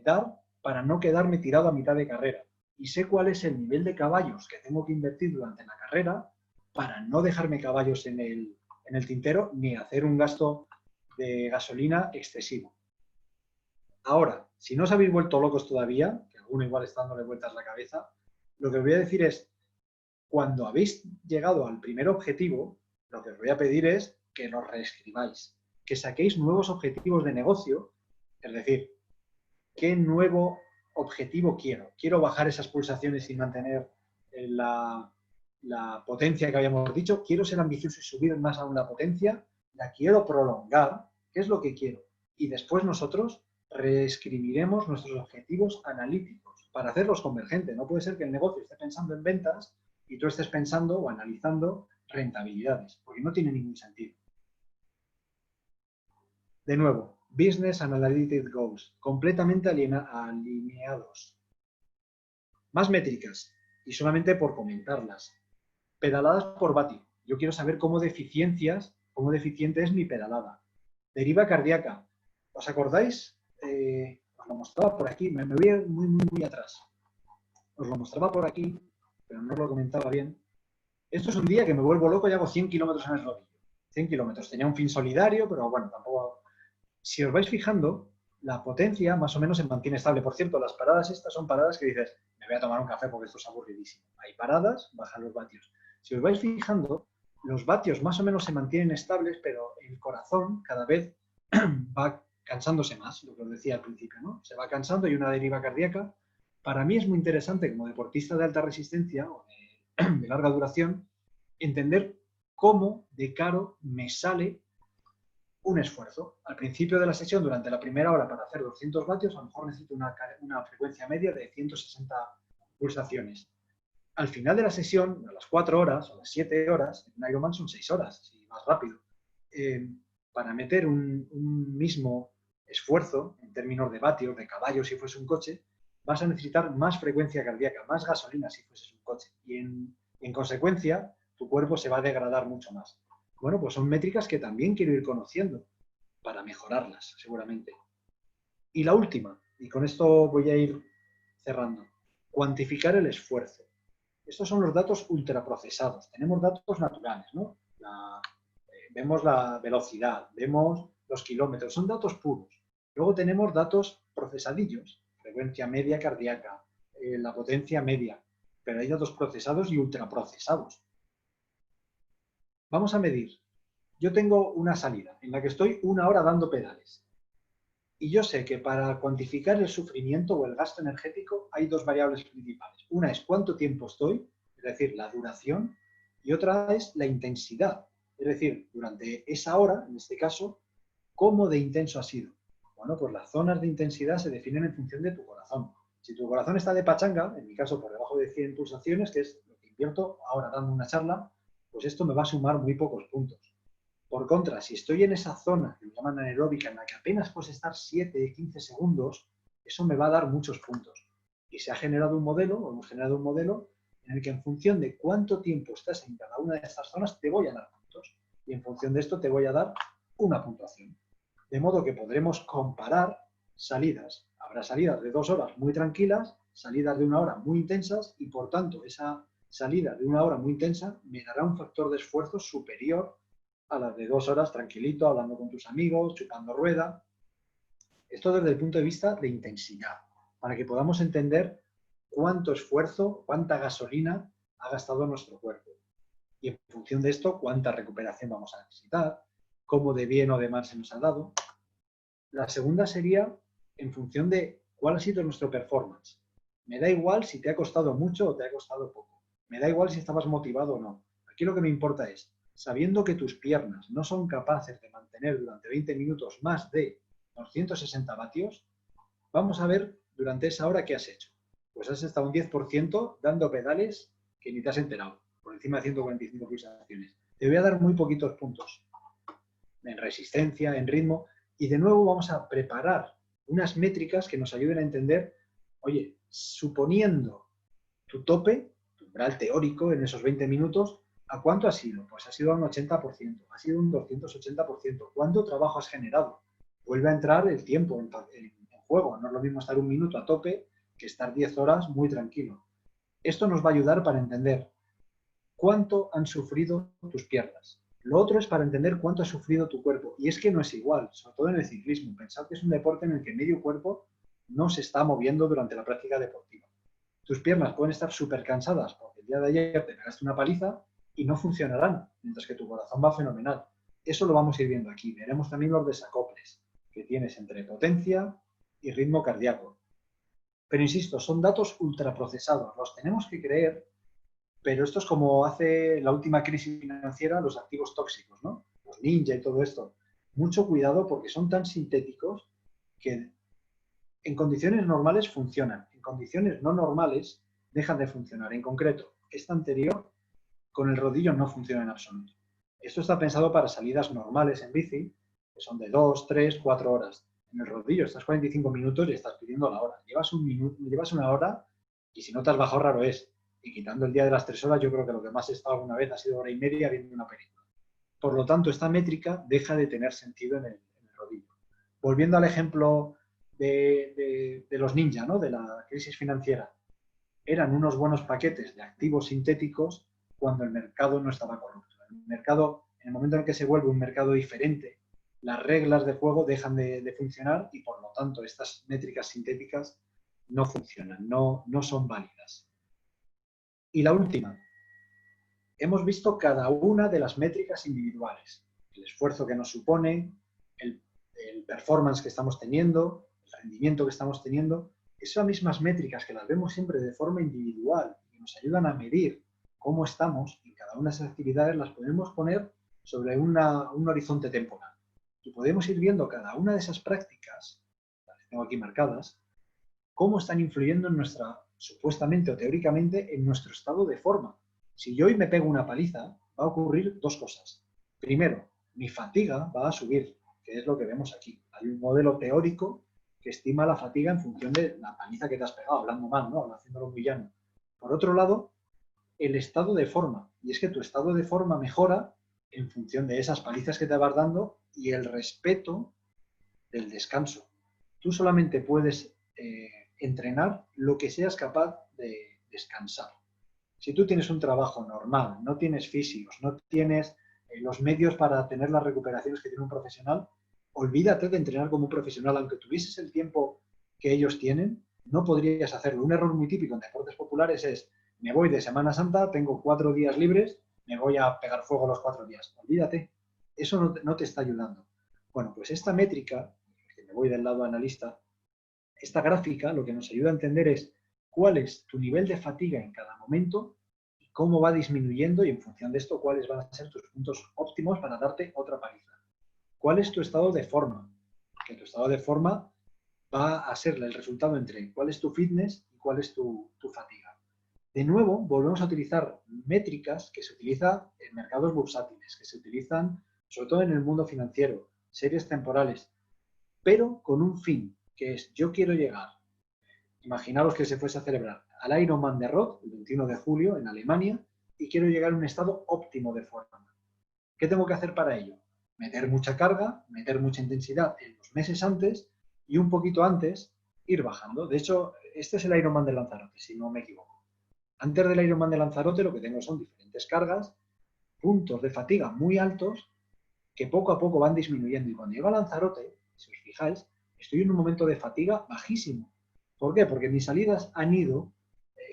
dar para no quedarme tirado a mitad de carrera. Y sé cuál es el nivel de caballos que tengo que invertir durante la carrera para no dejarme caballos en el tintero ni hacer un gasto de gasolina excesivo. Ahora, si no os habéis vuelto locos todavía, que alguno igual está dándole vueltas la cabeza, lo que os voy a decir es, cuando habéis llegado al primer objetivo, lo que os voy a pedir es que los reescribáis, que saquéis nuevos objetivos de negocio, es decir, ¿qué nuevo objetivo quiero? ¿Quiero bajar esas pulsaciones y mantener la potencia que habíamos dicho? ¿Quiero ser ambicioso y subir más aún la potencia? ¿La quiero prolongar? ¿Qué es lo que quiero? Y después nosotros reescribiremos nuestros objetivos analíticos para hacerlos convergentes. No puede ser que el negocio esté pensando en ventas y tú estés pensando o analizando rentabilidades, porque no tiene ningún sentido. De nuevo, Business Analytics Goals, completamente alineados. Más métricas, y solamente por comentarlas. Pedaladas por vatio. Yo quiero saber cómo deficiente es mi pedalada. Deriva cardíaca. ¿Os acordáis? Os lo mostraba por aquí. Me voy muy atrás. Os lo mostraba por aquí, pero no os lo comentaba bien. Esto es un día que me vuelvo loco y hago 100 kilómetros en el rodillo. 100 kilómetros. Tenía un fin solidario, pero bueno, tampoco... Si os vais fijando, la potencia más o menos se mantiene estable. Por cierto, las paradas estas son paradas que dices, me voy a tomar un café porque esto es aburridísimo. Hay paradas, bajan los vatios. Si os vais fijando, los vatios más o menos se mantienen estables, pero el corazón cada vez va cansándose más, lo que os decía al principio, ¿no? Se va cansando y una deriva cardíaca. Para mí es muy interesante, como deportista de alta resistencia o de larga duración, entender cómo de caro me sale un esfuerzo. Al principio de la sesión, durante la primera hora, para hacer 200 vatios, a lo mejor necesito una frecuencia media de 160 pulsaciones. Al final de la sesión, a las 4 horas o las 7 horas, en Ironman son 6 horas, si más rápido, para meter un mismo esfuerzo, en términos de vatios, de caballos, si fuese un coche, vas a necesitar más frecuencia cardíaca, más gasolina si fueses un coche. Y en consecuencia, tu cuerpo se va a degradar mucho más. Bueno, pues son métricas que también quiero ir conociendo para mejorarlas, seguramente. Y la última, y con esto voy a ir cerrando, cuantificar el esfuerzo. Estos son los datos ultraprocesados. Tenemos datos naturales, ¿no? Vemos la velocidad, vemos los kilómetros, son datos puros. Luego tenemos datos procesadillos, frecuencia media cardíaca, la potencia media, pero hay datos procesados y ultraprocesados. Vamos a medir. Yo tengo una salida en la que estoy 1 hora dando pedales. Y yo sé que para cuantificar el sufrimiento o el gasto energético hay 2 variables principales. Una es cuánto tiempo estoy, es decir, la duración, y otra es la intensidad. Es decir, durante esa hora, en este caso, ¿cómo de intenso ha sido? Bueno, pues las zonas de intensidad se definen en función de tu corazón. Si tu corazón está de pachanga, en mi caso por debajo de 100 pulsaciones, que es lo que invierto ahora dando una charla, pues esto me va a sumar muy pocos puntos. Por contra, si estoy en esa zona que me llaman anaeróbica, en la que apenas puedes estar 7, 15 segundos, eso me va a dar muchos puntos. Y se ha generado un modelo, o hemos generado un modelo, en el que en función de cuánto tiempo estás en cada una de estas zonas, te voy a dar puntos. Y en función de esto te voy a dar una puntuación. De modo que podremos comparar salidas. Habrá salidas de 2 horas muy tranquilas, salidas de 1 hora muy intensas, y por tanto esa salida de 1 hora muy intensa me dará un factor de esfuerzo superior a las de 2 horas tranquilito, hablando con tus amigos, chupando rueda. Esto desde el punto de vista de intensidad, para que podamos entender cuánto esfuerzo, cuánta gasolina ha gastado nuestro cuerpo. Y en función de esto, cuánta recuperación vamos a necesitar, cómo de bien o de mal se nos ha dado. La segunda sería en función de cuál ha sido nuestro performance. Me da igual si te ha costado mucho o te ha costado poco. Me da igual si estabas motivado o no. Aquí lo que me importa es, sabiendo que tus piernas no son capaces de mantener durante 20 minutos más de 260 vatios, vamos a ver durante esa hora qué has hecho. Pues has estado un 10% dando pedales que ni te has enterado, por encima de 145 pulsaciones. Te voy a dar muy poquitos puntos en resistencia, en ritmo, y de nuevo vamos a preparar unas métricas que nos ayuden a entender, oye, suponiendo tu tope, tu umbral teórico en esos 20 minutos, ¿a cuánto ha sido? Pues ha sido un 80%, ha sido un 280%. ¿Cuánto trabajo has generado? Vuelve a entrar el tiempo en juego. No es lo mismo estar 1 minuto a tope que estar 10 horas muy tranquilo. Esto nos va a ayudar para entender cuánto han sufrido tus piernas. Lo otro es para entender cuánto ha sufrido tu cuerpo. Y es que no es igual, sobre todo en el ciclismo. Pensad que es un deporte en el que medio cuerpo no se está moviendo durante la práctica deportiva. Tus piernas pueden estar súper cansadas porque el día de ayer te pegaste una paliza y no funcionarán, mientras que tu corazón va fenomenal. Eso lo vamos a ir viendo aquí. Veremos también los desacoples que tienes entre potencia y ritmo cardíaco. Pero insisto, son datos ultraprocesados. Los tenemos que creer, pero esto es como hace la última crisis financiera los activos tóxicos, ¿no? Los ninja y todo esto. Mucho cuidado porque son tan sintéticos que en condiciones normales funcionan. En condiciones no normales dejan de funcionar. En concreto, esta anterior con el rodillo no funciona en absoluto. Esto está pensado para salidas normales en bici, que son de 2, 3, 4 horas. En el rodillo estás 45 minutos y estás pidiendo la hora. Llevas un minuto, llevas una hora y si no te has bajado raro es. Y quitando el día de las 3 horas, yo creo que lo que más he estado alguna vez ha sido hora y media viendo una película. Por lo tanto, esta métrica deja de tener sentido en el rodillo. Volviendo al ejemplo de los ninja, ¿no? De la crisis financiera. Eran unos buenos paquetes de activos sintéticos cuando el mercado no estaba corrupto. El mercado, en el momento en que se vuelve un mercado diferente, las reglas de juego dejan de funcionar y por lo tanto estas métricas sintéticas no funcionan, no son válidas. Y la última, hemos visto cada una de las métricas individuales, el esfuerzo que nos supone, el performance que estamos teniendo, el rendimiento que estamos teniendo. Esas mismas métricas que las vemos siempre de forma individual y nos ayudan a medir cómo estamos en cada una de esas actividades, las podemos poner sobre un horizonte temporal. Y podemos ir viendo cada una de esas prácticas, las que tengo aquí marcadas, cómo están influyendo en nuestra, supuestamente o teóricamente, en nuestro estado de forma. Si yo hoy me pego una paliza, va a ocurrir dos cosas. Primero, mi fatiga va a subir, que es lo que vemos aquí. Hay un modelo teórico que estima la fatiga en función de la paliza que te has pegado, hablando mal, ¿no? Haciéndolo muy llano. Por otro lado, el estado de forma. Y es que tu estado de forma mejora en función de esas palizas que te vas dando y el respeto del descanso. Tú solamente puedes entrenar lo que seas capaz de descansar. Si tú tienes un trabajo normal, no tienes fisios, no tienes los medios para tener las recuperaciones que tiene un profesional, olvídate de entrenar como un profesional. Aunque tuvieses el tiempo que ellos tienen, no podrías hacerlo. Un error muy típico en deportes populares es: me voy de Semana Santa, tengo 4 días libres, me voy a pegar fuego los 4 días. Olvídate, eso no te está ayudando. Bueno, pues esta métrica, que me voy del lado analista, esta gráfica lo que nos ayuda a entender es cuál es tu nivel de fatiga en cada momento y cómo va disminuyendo, y en función de esto cuáles van a ser tus puntos óptimos para darte otra paliza. ¿Cuál es tu estado de forma? Que tu estado de forma va a ser el resultado entre cuál es tu fitness y cuál es tu fatiga. De nuevo, volvemos a utilizar métricas que se utilizan en mercados bursátiles, que se utilizan sobre todo en el mundo financiero, series temporales, pero con un fin, que es: yo quiero llegar, imaginaos que se fuese a celebrar al Ironman de Roth el 21 de julio en Alemania, y quiero llegar a un estado óptimo de forma. ¿Qué tengo que hacer para ello? Meter mucha carga, meter mucha intensidad en los meses antes y un poquito antes ir bajando. De hecho, este es el Ironman de Lanzarote, si no me equivoco. Antes del Ironman de Lanzarote lo que tengo son diferentes cargas, puntos de fatiga muy altos que poco a poco van disminuyendo. Y cuando llego a Lanzarote, si os fijáis, estoy en un momento de fatiga bajísimo. ¿Por qué? Porque mis salidas han ido,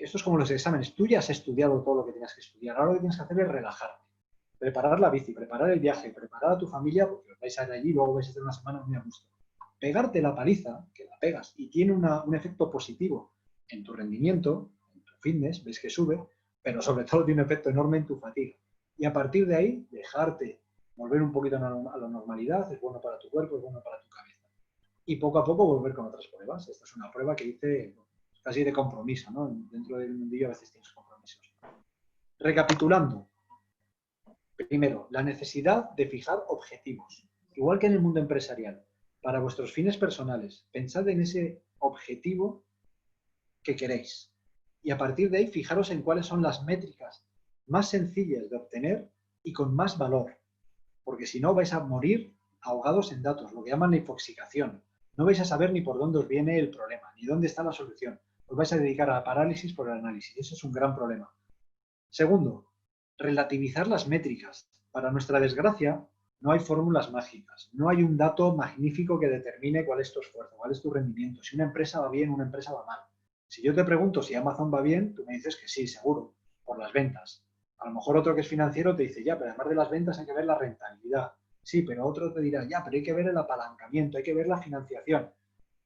esto es como los exámenes, tú ya has estudiado todo lo que tienes que estudiar, ahora lo que tienes que hacer es relajarte, preparar la bici, preparar el viaje, preparar a tu familia, porque os vais a ir allí y luego vais a hacer una semana muy a gusto. Pegarte la paliza, que la pegas, y tiene un efecto positivo en tu rendimiento, en tu fitness, ves que sube, pero sobre todo tiene un efecto enorme en tu fatiga. Y a partir de ahí, dejarte volver un poquito a la normalidad, es bueno para tu cuerpo, es bueno para tu cabeza. Y poco a poco volver con otras pruebas. Esta es una prueba que hice casi de compromiso, ¿no? Dentro del mundillo a veces tienes compromisos. Recapitulando. Primero, la necesidad de fijar objetivos. Igual que en el mundo empresarial, para vuestros fines personales, pensad en ese objetivo que queréis. Y a partir de ahí, fijaros en cuáles son las métricas más sencillas de obtener y con más valor. Porque si no, vais a morir ahogados en datos, lo que llaman la infoxicación. No vais a saber ni por dónde os viene el problema, ni dónde está la solución. Os vais a dedicar a la parálisis por el análisis. Eso es un gran problema. Segundo, relativizar las métricas. Para nuestra desgracia, no hay fórmulas mágicas. No hay un dato magnífico que determine cuál es tu esfuerzo, cuál es tu rendimiento. Si una empresa va bien, una empresa va mal. Si yo te pregunto si Amazon va bien, tú me dices que sí, seguro, por las ventas. A lo mejor otro que es financiero te dice: ya, pero además de las ventas hay que ver la rentabilidad. Sí, pero otro te dirá: ya, pero hay que ver el apalancamiento, hay que ver la financiación.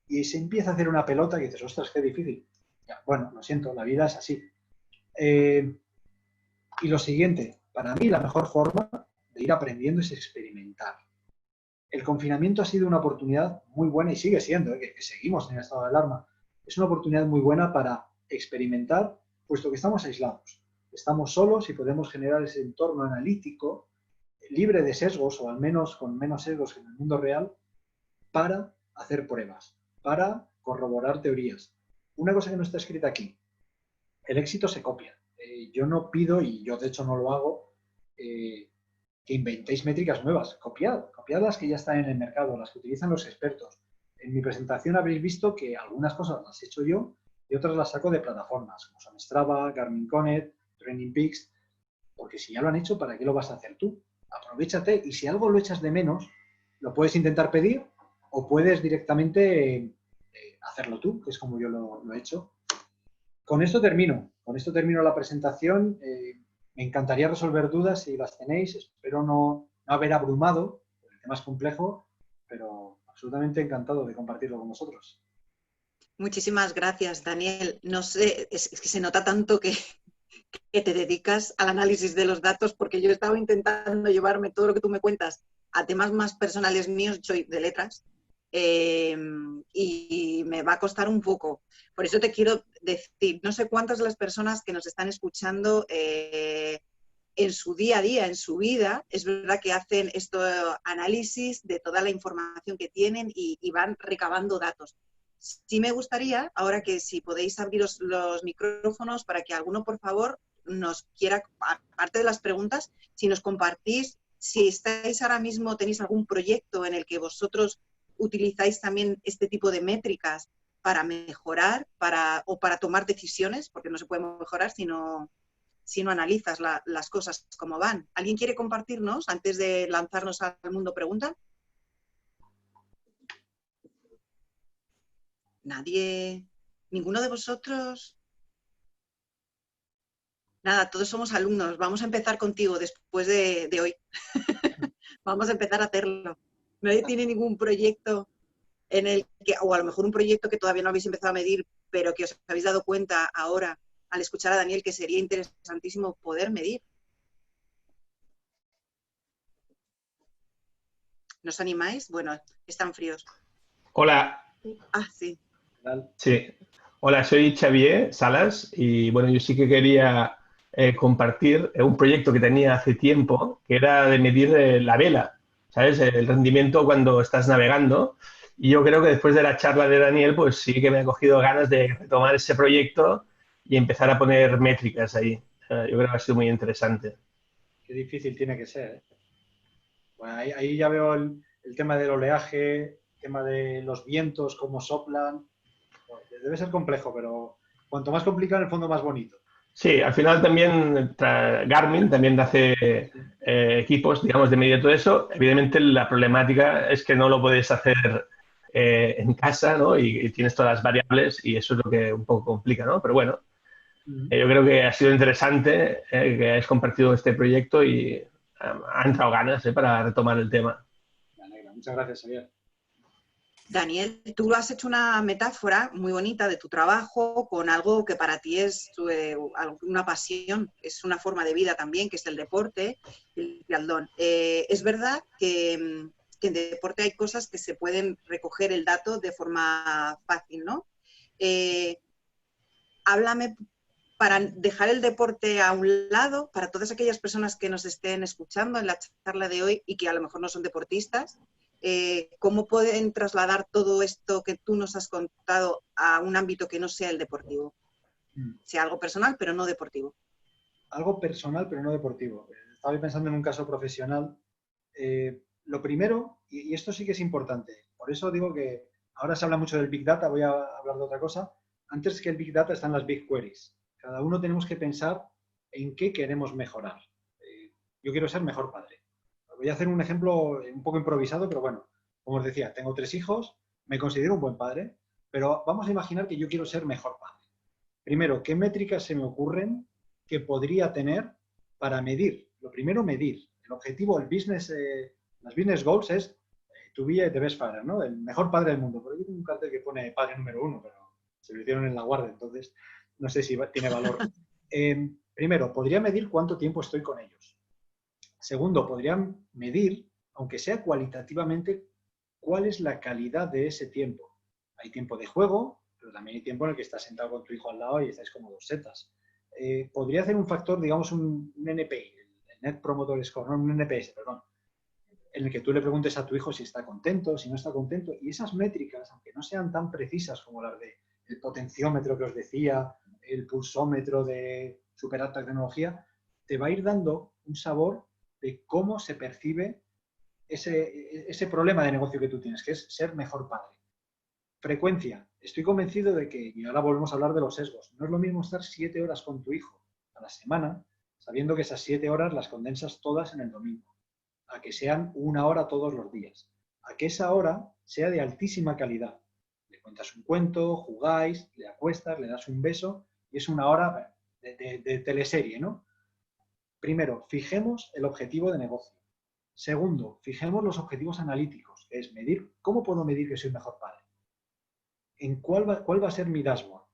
Y se empieza a hacer una pelota y dices: ostras, qué difícil. Ya, bueno, lo siento, la vida es así. Y lo siguiente, para mí la mejor forma de ir aprendiendo es experimentar. El confinamiento ha sido una oportunidad muy buena, y sigue siendo, que seguimos en el estado de alarma. Es una oportunidad muy buena para experimentar, puesto que estamos aislados. Estamos solos y podemos generar ese entorno analítico libre de sesgos, o al menos con menos sesgos que en el mundo real, para hacer pruebas, para corroborar teorías. Una cosa que no está escrita aquí: el éxito se copia. Yo no pido, y yo de hecho no lo hago, que inventéis métricas nuevas. Copiad las que ya están en el mercado, las que utilizan los expertos. En mi presentación habréis visto que algunas cosas las he hecho yo y otras las saco de plataformas, como son Strava, Garmin Connect, Training Peaks, porque si ya lo han hecho, ¿para qué lo vas a hacer tú? Aprovéchate, y si algo lo echas de menos, lo puedes intentar pedir o puedes directamente hacerlo tú, que es como yo lo he hecho. Con esto termino la presentación. Me encantaría resolver dudas si las tenéis. Espero no haber abrumado, porque el tema es complejo, pero absolutamente encantado de compartirlo con vosotros. Muchísimas gracias, Daniel. No sé, es que se nota tanto que te dedicas al análisis de los datos, porque yo he estado intentando llevarme todo lo que tú me cuentas a temas más personales míos. Soy de letras, y me va a costar un poco. Por eso te quiero decir, no sé cuántas de las personas que nos están escuchando en su día a día, en su vida, es verdad que hacen esto análisis de toda la información que tienen y van recabando datos. Sí me gustaría, ahora que si podéis abrir los micrófonos para que alguno, por favor, nos quiera, aparte de las preguntas, si nos compartís, si estáis ahora mismo, tenéis algún proyecto en el que vosotros utilizáis también este tipo de métricas para mejorar o para tomar decisiones, porque no se puede mejorar si no analizas las cosas como van. ¿Alguien quiere compartirnos antes de lanzarnos al mundo pregunta? ¿Nadie? ¿Ninguno de vosotros? Nada, todos somos alumnos. Vamos a empezar contigo después de hoy. Vamos a empezar a hacerlo. ¿Nadie tiene ningún proyecto en el que, o a lo mejor un proyecto que todavía no habéis empezado a medir, pero que os habéis dado cuenta ahora, al escuchar a Daniel, que sería interesantísimo poder medir? ¿Nos animáis? Bueno, están fríos. Hola, Ah, sí. sí. Hola, soy Xavier Salas y bueno, yo sí que quería compartir un proyecto que tenía hace tiempo, que era de medir la vela, ¿sabes? El rendimiento cuando estás navegando. Y yo creo que después de la charla de Daniel, pues sí que me ha cogido ganas de retomar ese proyecto y empezar a poner métricas ahí. Yo creo que ha sido muy interesante. Qué difícil tiene que ser, ¿eh? Bueno, ahí ya veo el tema del oleaje, el tema de los vientos, cómo soplan. Bueno, debe ser complejo, pero cuanto más complicado, en el fondo más bonito. Sí, al final también Garmin también hace equipos, digamos, de medir todo eso. Evidentemente la problemática es que no lo puedes hacer en casa, ¿no? Y tienes todas las variables y eso es lo que un poco complica, ¿no? Pero bueno, yo creo que ha sido interesante que hayas compartido este proyecto y ha entrado ganas para retomar el tema. Me alegra. Muchas gracias, Xavier. Daniel, tú has hecho una metáfora muy bonita de tu trabajo con algo que para ti es una pasión, es una forma de vida también, que es el deporte, el triatlón. Es verdad que en deporte hay cosas que se pueden recoger el dato de forma fácil, ¿no? Háblame, para dejar el deporte a un lado, para todas aquellas personas que nos estén escuchando en la charla de hoy y que a lo mejor no son deportistas, ¿cómo pueden trasladar todo esto que tú nos has contado a un ámbito que no sea el deportivo? Sea algo personal, pero no deportivo. Algo personal, pero no deportivo. Estaba pensando en un caso profesional. Lo primero, y esto sí que es importante, por eso digo que ahora se habla mucho del Big Data, voy a hablar de otra cosa. Antes que el Big Data están las Big Queries. Cada uno tenemos que pensar en qué queremos mejorar. Yo quiero ser mejor padre. Voy a hacer un ejemplo un poco improvisado, pero bueno, como os decía, tengo 3 hijos, me considero un buen padre, pero vamos a imaginar que yo quiero ser mejor padre. Primero, ¿qué métricas se me ocurren que podría tener para medir? Lo primero, medir. El objetivo, las business goals es to be the best father, ¿no? El mejor padre del mundo. Por aquí tengo un cartel que pone padre número 1, pero se lo hicieron en la guardia, entonces no sé si tiene valor. Primero, podría medir cuánto tiempo estoy con ellos. Segundo, podría medir, aunque sea cualitativamente, cuál es la calidad de ese tiempo. Hay tiempo de juego, pero también hay tiempo en el que estás sentado con tu hijo al lado y estáis como dos setas. Podría hacer un factor, digamos, un NPI, el Net Promoter Score, no, un NPS, perdón, en el que tú le preguntes a tu hijo si está contento, si no está contento, y esas métricas, aunque no sean tan precisas como las del potenciómetro que os decía, el pulsómetro de super alta tecnología, te va a ir dando un sabor de cómo se percibe ese problema de negocio que tú tienes, que es ser mejor padre. Frecuencia. Estoy convencido de que, y ahora volvemos a hablar de los sesgos, no es lo mismo estar 7 horas con tu hijo a la semana, sabiendo que esas 7 horas las condensas todas en el domingo, a que sean 1 hora todos los días, a que esa hora sea de altísima calidad. Le cuentas un cuento, jugáis, le acuestas, le das un beso, y es 1 hora de teleserie, ¿no? Primero, fijemos el objetivo de negocio. Segundo, fijemos los objetivos analíticos, que es medir, ¿cómo puedo medir que soy mejor padre? ¿En cuál va a ser mi dashboard?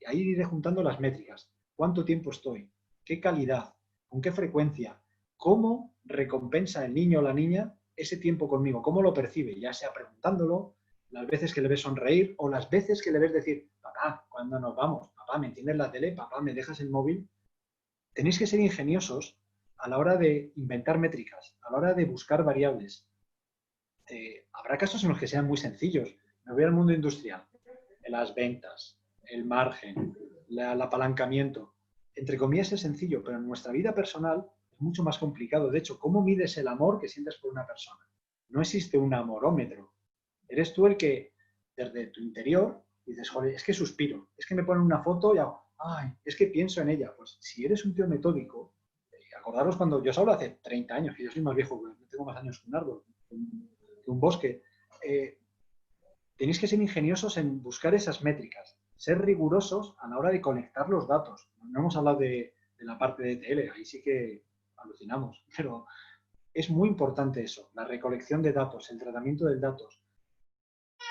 Y ahí iré juntando las métricas. ¿Cuánto tiempo estoy? ¿Qué calidad? ¿Con qué frecuencia? ¿Cómo recompensa el niño o la niña ese tiempo conmigo? ¿Cómo lo percibe? Ya sea preguntándolo, las veces que le ves sonreír o las veces que le ves decir, papá, ¿cuándo nos vamos? Papá, ¿me enciendes la tele? Papá, ¿me dejas el móvil? Tenéis que ser ingeniosos a la hora de inventar métricas, a la hora de buscar variables. Habrá casos en los que sean muy sencillos. Me voy al mundo industrial. Las ventas, el margen, el apalancamiento. Entre comillas es sencillo, pero en nuestra vida personal es mucho más complicado. De hecho, ¿cómo mides el amor que sientes por una persona? No existe un amorómetro. Eres tú el que, desde tu interior, dices, joder, es que suspiro, es que me ponen una foto y hago, ay, es que pienso en ella. Pues si eres un tío metódico, acordaros cuando yo os hablo hace 30 años, que yo soy más viejo, tengo más años que un árbol, que un bosque. Tenéis que ser ingeniosos en buscar esas métricas, ser rigurosos a la hora de conectar los datos. No hemos hablado de la parte de ETL, ahí sí que alucinamos, pero es muy importante eso, la recolección de datos, el tratamiento de datos.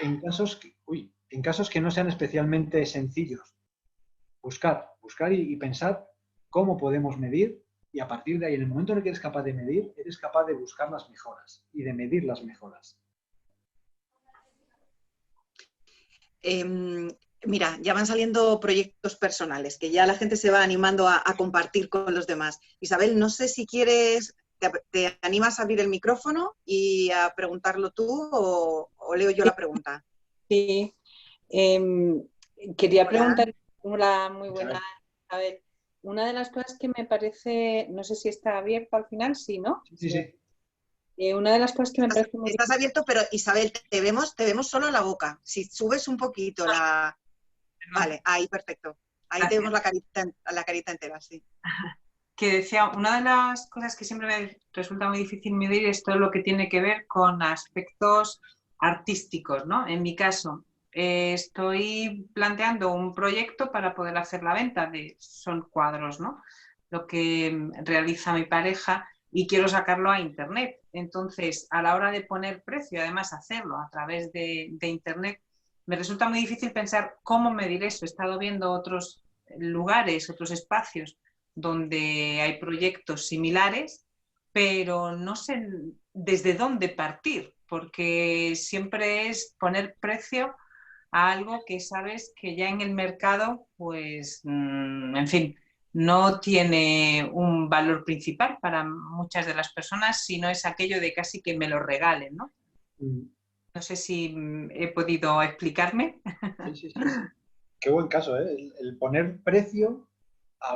En casos que no sean especialmente sencillos, buscar y pensar cómo podemos medir, y a partir de ahí, en el momento en el que eres capaz de medir, eres capaz de buscar las mejoras y de medir las mejoras. Mira, ya van saliendo proyectos personales, que ya la gente se va animando a compartir con los demás. Isabel, no sé si quieres, ¿te animas a abrir el micrófono y a preguntarlo tú o leo yo la pregunta? Sí. Quería preguntar, hola, muy buena, Isabel. Una de las cosas que me parece, no sé si está abierto al final, sí, ¿no? Sí. Una de las cosas que me parece muy... Estás abierto, pero Isabel, te vemos solo la boca. Si subes un poquito la... Vale, ahí, perfecto. Ahí te vemos la carita entera, sí. Que decía, una de las cosas que siempre me resulta muy difícil medir es todo lo que tiene que ver con aspectos artísticos, ¿no? En mi caso, estoy planteando un proyecto para poder hacer la venta son cuadros, ¿no? Lo que realiza mi pareja y quiero sacarlo a internet. Entonces, a la hora de poner precio, además hacerlo a través de internet, me resulta muy difícil pensar cómo medir eso. He estado viendo otros lugares, otros espacios donde hay proyectos similares, pero no sé desde dónde partir, porque siempre es poner precio a algo que sabes que ya en el mercado, pues, en fin, no tiene un valor principal para muchas de las personas, sino es aquello de casi que me lo regalen, ¿no? No sé si he podido explicarme. Sí. Qué buen caso, ¿eh? El poner precio a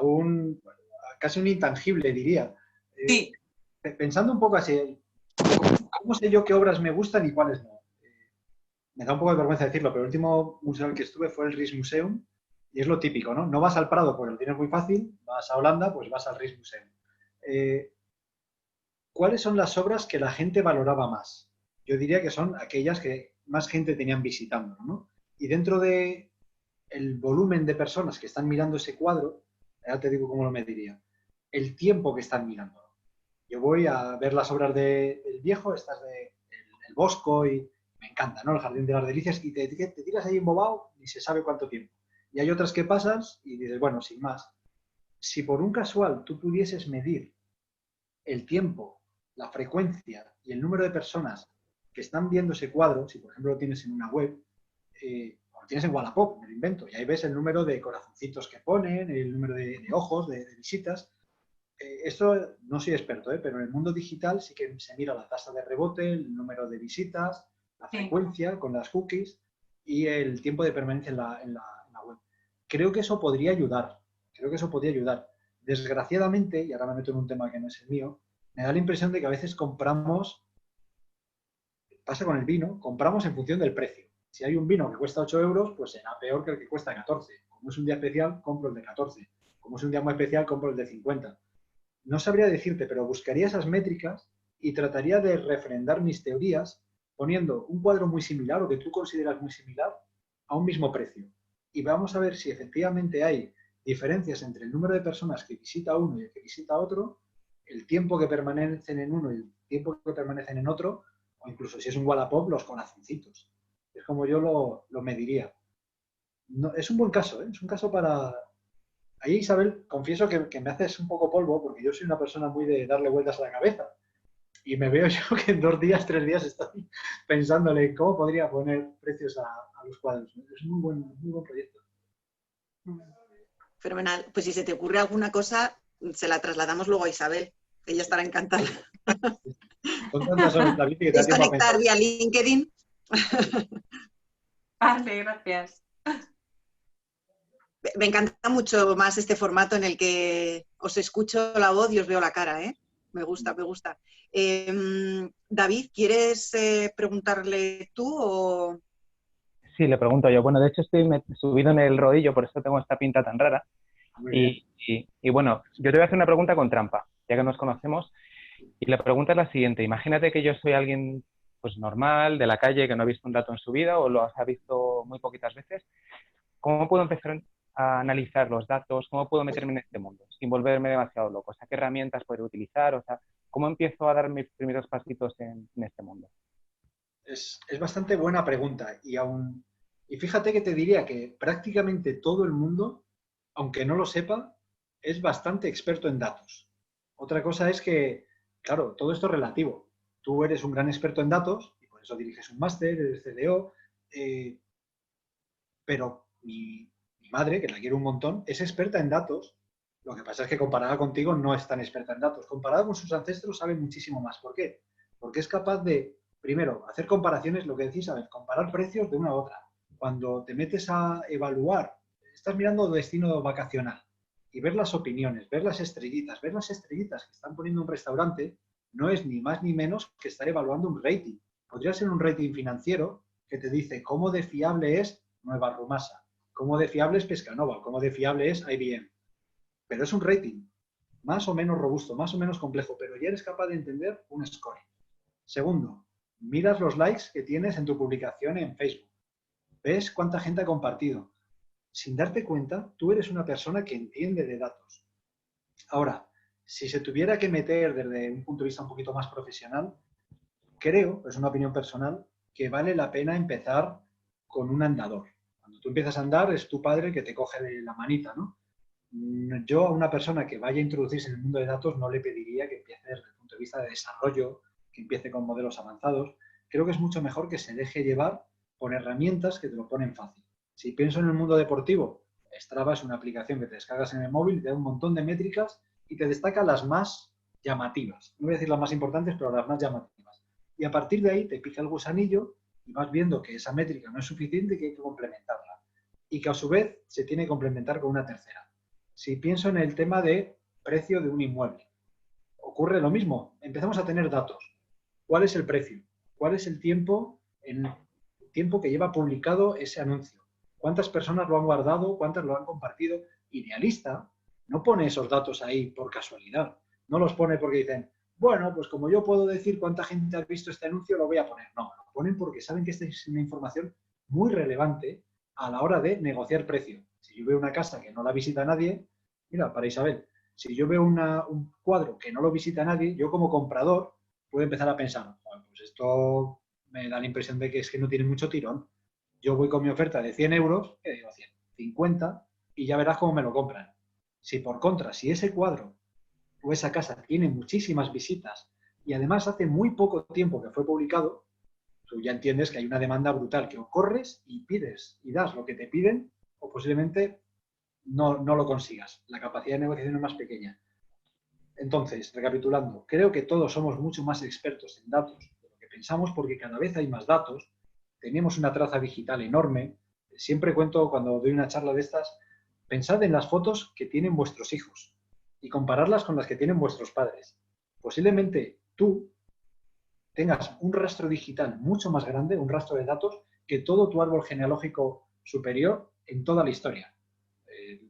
casi un intangible, diría. Sí. Pensando un poco así, ¿cómo sé yo qué obras me gustan y cuáles no? Me da un poco de vergüenza decirlo, pero el último museo en el que estuve fue el Rijksmuseum y es lo típico, ¿no? No vas al Prado porque lo tienes muy fácil, vas a Holanda, pues vas al Rijksmuseum. ¿Cuáles son las obras que la gente valoraba más? Yo diría que son aquellas que más gente tenían visitando, ¿no? Y dentro de el volumen de personas que están mirando ese cuadro, ya te digo cómo lo mediría, el tiempo que están mirándolo. Yo voy a ver las obras del Viejo, estas de el Bosco, y me encanta, ¿no? El Jardín de las Delicias, y te tiras ahí embobado y se sabe cuánto tiempo. Y hay otras que pasas y dices, bueno, sin más. Si por un casual tú pudieses medir el tiempo, la frecuencia y el número de personas que están viendo ese cuadro, si por ejemplo lo tienes en una web, lo tienes en Wallapop, me lo invento, y ahí ves el número de corazoncitos que ponen, el número de ojos, de visitas. Esto no soy experto, pero en el mundo digital sí que se mira la tasa de rebote, el número de visitas, la frecuencia con las cookies y el tiempo de permanencia en la web. Creo que eso podría ayudar. Desgraciadamente, y ahora me meto en un tema que no es el mío, me da la impresión de que a veces compramos, pasa con el vino, compramos en función del precio. Si hay un vino que cuesta 8 euros, pues será peor que el que cuesta 14. Como es un día especial, compro el de 14. Como es un día muy especial, compro el de 50. No sabría decirte, pero buscaría esas métricas y trataría de refrendar mis teorías poniendo un cuadro muy similar o que tú consideras muy similar a un mismo precio. Y vamos a ver si efectivamente hay diferencias entre el número de personas que visita uno y el que visita otro, el tiempo que permanecen en uno y el tiempo que permanecen en otro, o incluso si es un Wallapop, los corazoncitos. Es como yo lo mediría. No, es un buen caso, ¿eh? Es un caso para... Ahí, Isabel, confieso que me haces un poco polvo porque yo soy una persona muy de darle vueltas a la cabeza. Y me veo yo que en 2 días, 3 días estoy pensándole cómo podría poner precios a los cuadros. Es un muy buen proyecto. Fenomenal. Pues si se te ocurre alguna cosa, se la trasladamos luego a Isabel. Ella estará encantada. Con tantas horas, David, que te da tiempo a Desconectar pensar. vía LinkedIn. Vale, gracias. Me encanta mucho más este formato en el que os escucho la voz y os veo la cara, ¿eh? Me gusta, me gusta. David, ¿quieres preguntarle tú o...? Sí, le pregunto yo. Bueno, de hecho estoy subido en el rodillo, por eso tengo esta pinta tan rara. Muy bien. Y bueno, yo te voy a hacer una pregunta con trampa, ya que nos conocemos. Y la pregunta es la siguiente. Imagínate que yo soy alguien pues normal, de la calle, que no ha visto un dato en su vida o lo ha visto muy poquitas veces. ¿Cómo puedo empezar a analizar los datos? ¿Cómo puedo meterme en este mundo sin volverme demasiado loco? O sea, ¿qué herramientas podría utilizar? O sea, ¿cómo empiezo a dar mis primeros pasitos en este mundo? Es bastante buena pregunta. Y fíjate que te diría que prácticamente todo el mundo, aunque no lo sepa, es bastante experto en datos. Otra cosa es que, claro, todo esto es relativo. Tú eres un gran experto en datos y por eso diriges un máster, eres CDO, pero mi madre, que la quiero un montón, es experta en datos. Lo que pasa es que comparada contigo no es tan experta en datos. Comparada con sus ancestros sabe muchísimo más. ¿Por qué? Porque es capaz de, primero, hacer comparaciones, lo que decís, a ver, comparar precios de una a otra. Cuando te metes a evaluar, estás mirando destino vacacional y ver las opiniones, ver las estrellitas que están poniendo un restaurante, no es ni más ni menos que estar evaluando un rating. Podría ser un rating financiero que te dice cómo de fiable es Nueva Rumasa, cómo de fiable es Pescanova, cómo de fiable es IBM. Pero es un rating más o menos robusto, más o menos complejo, pero ya eres capaz de entender un scoring. Segundo, miras los likes que tienes en tu publicación en Facebook. Ves cuánta gente ha compartido. Sin darte cuenta, tú eres una persona que entiende de datos. Ahora, si se tuviera que meter desde un punto de vista un poquito más profesional, creo, es una opinión personal, que vale la pena empezar con un andador. Cuando tú empiezas a andar, es tu padre que te coge de la manita, ¿no? Yo a una persona que vaya a introducirse en el mundo de datos no le pediría que empiece desde el punto de vista de desarrollo, que empiece con modelos avanzados. Creo que es mucho mejor que se deje llevar por herramientas que te lo ponen fácil. Si pienso en el mundo deportivo, Strava es una aplicación que te descargas en el móvil, te da un montón de métricas y te destaca las más llamativas. No voy a decir las más importantes, pero las más llamativas. Y a partir de ahí te pica el gusanillo y vas viendo que esa métrica no es suficiente y que hay que complementarla. Y que a su vez se tiene que complementar con una tercera. Si pienso en el tema de precio de un inmueble, ocurre lo mismo. Empezamos a tener datos. ¿Cuál es el precio? ¿Cuál es el tiempo que lleva publicado ese anuncio? ¿Cuántas personas lo han guardado? ¿Cuántas lo han compartido? Idealista no pone esos datos ahí por casualidad. No los pone porque dicen, bueno, pues como yo puedo decir cuánta gente ha visto este anuncio, lo voy a poner. No, lo ponen porque saben que esta es una información muy relevante a la hora de negociar precio. Si yo veo una casa que no la visita nadie, mira, para Isabel, si yo veo un cuadro que no lo visita nadie, yo como comprador puedo empezar a pensar, pues esto me da la impresión de que es que no tiene mucho tirón. Yo voy con mi oferta de 100 euros, que digo 100, 50, y ya verás cómo me lo compran. Si por contra, si ese cuadro o esa casa tiene muchísimas visitas y además hace muy poco tiempo que fue publicado, tú ya entiendes que hay una demanda brutal, que o corres y pides y das lo que te piden o posiblemente no lo consigas. La capacidad de negociación es más pequeña. Entonces, recapitulando, creo que todos somos mucho más expertos en datos de lo que pensamos porque cada vez hay más datos, tenemos una traza digital enorme. Siempre cuento cuando doy una charla de estas, pensad en las fotos que tienen vuestros hijos y compararlas con las que tienen vuestros padres. Posiblemente tú tengas un rastro digital mucho más grande, un rastro de datos, que todo tu árbol genealógico superior en toda la historia.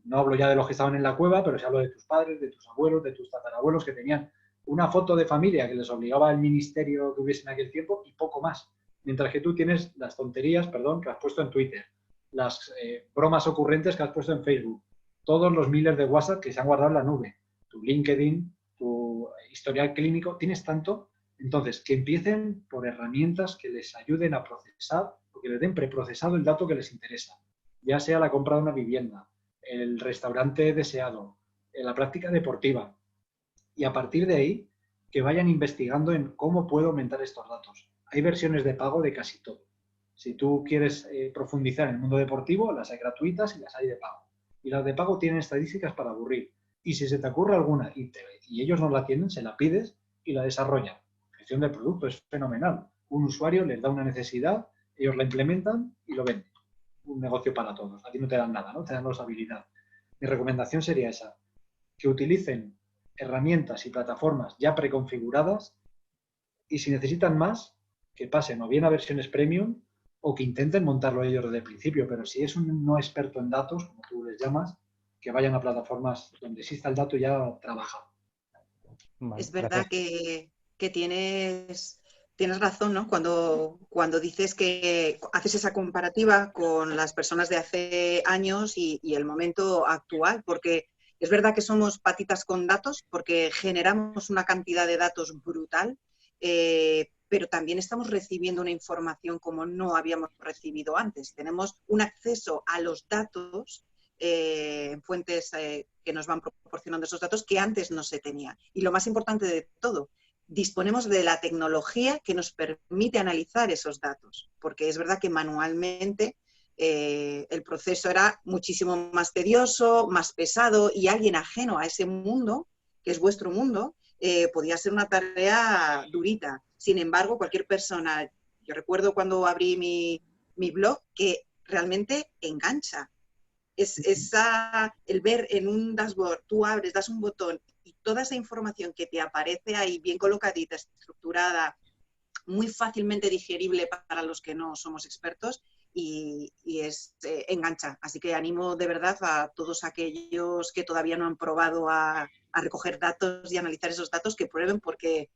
No hablo ya de los que estaban en la cueva, pero sí hablo de tus padres, de tus abuelos, de tus tatarabuelos, que tenían una foto de familia que les obligaba al ministerio que hubiese en aquel tiempo y poco más. Mientras que tú tienes las tonterías, perdón, que has puesto en Twitter, las bromas ocurrentes que has puesto en Facebook, todos los miles de WhatsApp que se han guardado en la nube, tu LinkedIn, tu historial clínico, tienes tanto. Entonces, que empiecen por herramientas que les ayuden a procesar o que les den preprocesado el dato que les interesa, ya sea la compra de una vivienda, el restaurante deseado, la práctica deportiva. Y a partir de ahí, que vayan investigando en cómo puedo aumentar estos datos. Hay versiones de pago de casi todo. Si tú quieres profundizar en el mundo deportivo, las hay gratuitas y las hay de pago. Y las de pago tienen estadísticas para aburrir. Y si se te ocurre alguna y ellos no la tienen, se la pides y la desarrollan. La gestión del producto es fenomenal. Un usuario les da una necesidad, ellos la implementan y lo venden. Un negocio para todos. A ti no te dan nada, ¿no? Te dan la usabilidad. Mi recomendación sería esa, que utilicen herramientas y plataformas ya preconfiguradas y si necesitan más, que pasen o bien a versiones premium o que intenten montarlo ellos desde el principio, pero si es un no experto en datos, como tú les llamas, que vayan a plataformas donde exista el dato ya trabajado. Vale, es verdad que tienes razón, ¿no? Cuando dices que haces esa comparativa con las personas de hace años y el momento actual, porque es verdad que somos patitas con datos, porque generamos una cantidad de datos brutal, pero también estamos recibiendo una información como no habíamos recibido antes. Tenemos un acceso a los datos en fuentes que nos van proporcionando esos datos que antes no se tenía. Y lo más importante de todo, disponemos de la tecnología que nos permite analizar esos datos, porque es verdad que manualmente el proceso era muchísimo más tedioso, más pesado, y alguien ajeno a ese mundo, que es vuestro mundo, podía ser una tarea durita. Sin embargo, cualquier persona, yo recuerdo cuando abrí mi blog, que realmente engancha. El ver en un dashboard, tú abres, das un botón y toda esa información que te aparece ahí bien colocadita, estructurada, muy fácilmente digerible para los que no somos expertos y engancha. Así que animo de verdad a todos aquellos que todavía no han probado a recoger datos y analizar esos datos, que prueben porque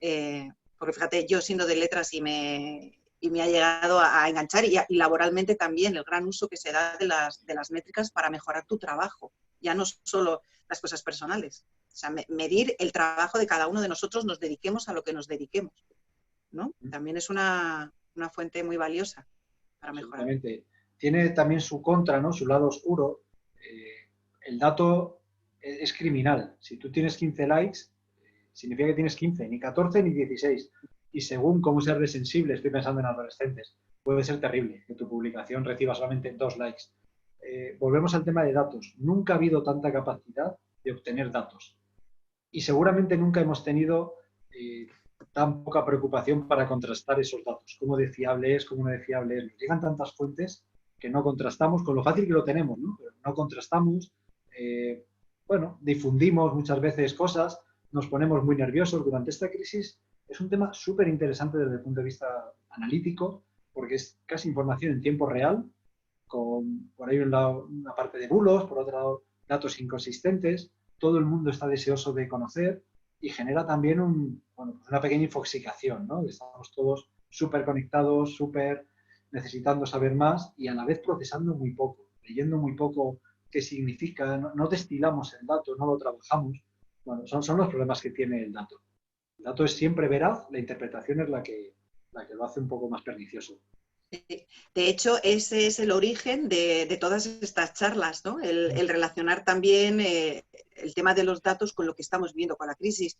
fíjate, yo siendo de letras y me ha llegado a enganchar y laboralmente también el gran uso que se da de las métricas para mejorar tu trabajo, ya no solo las cosas personales. O sea, medir el trabajo de cada uno de nosotros, nos dediquemos a lo que nos dediquemos, ¿no? También es una fuente muy valiosa para mejorar. Tiene también su contra, ¿no? Su lado oscuro. El dato es criminal. Si tú tienes 15 likes, significa que tienes 15, ni 14 ni 16. Y según cómo seas de sensible, estoy pensando en adolescentes, puede ser terrible que tu publicación reciba solamente 2 likes. Volvemos al tema de datos. Nunca ha habido tanta capacidad de obtener datos. Y seguramente nunca hemos tenido tan poca preocupación para contrastar esos datos. Cómo de fiable es, cómo no de fiable es. Nos llegan tantas fuentes que no contrastamos, con lo fácil que lo tenemos, ¿no? Pero no contrastamos, difundimos muchas veces cosas, nos ponemos muy nerviosos durante esta crisis. Es un tema súper interesante desde el punto de vista analítico, porque es casi información en tiempo real, con por ahí una parte de bulos, por otro lado datos inconsistentes. Todo el mundo está deseoso de conocer y genera también una pequeña infoxicación, ¿no? Estamos todos súper conectados, súper necesitando saber más y a la vez procesando muy poco, leyendo muy poco qué significa, no destilamos el dato, no lo trabajamos. Bueno, son los problemas que tiene el dato. El dato es siempre veraz, la interpretación es la que lo hace un poco más pernicioso. De hecho, ese es el origen de todas estas charlas, ¿no? El relacionar también el tema de los datos con lo que estamos viendo con la crisis.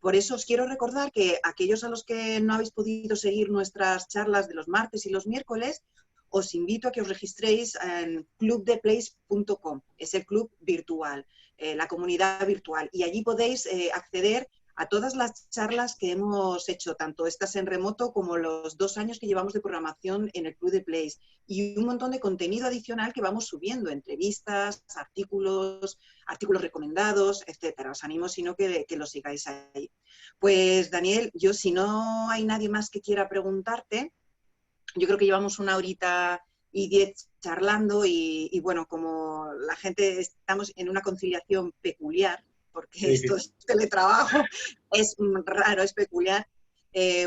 Por eso os quiero recordar que aquellos a los que no habéis podido seguir nuestras charlas de los martes y los miércoles, os invito a que os registréis en clubdeplace.com, es el club virtual, la comunidad virtual, y allí podéis acceder a todas las charlas que hemos hecho, tanto estas en remoto como los 2 años que llevamos de programación en el Club de Place, y un montón de contenido adicional que vamos subiendo, entrevistas, artículos recomendados, etcétera. Os animo, si no, que lo sigáis ahí. Pues, Daniel, yo, si no hay nadie más que quiera preguntarte, yo creo que llevamos 1 horita y 10 charlando y bueno, como la gente estamos en una conciliación peculiar, porque sí, esto es teletrabajo, es raro, es peculiar.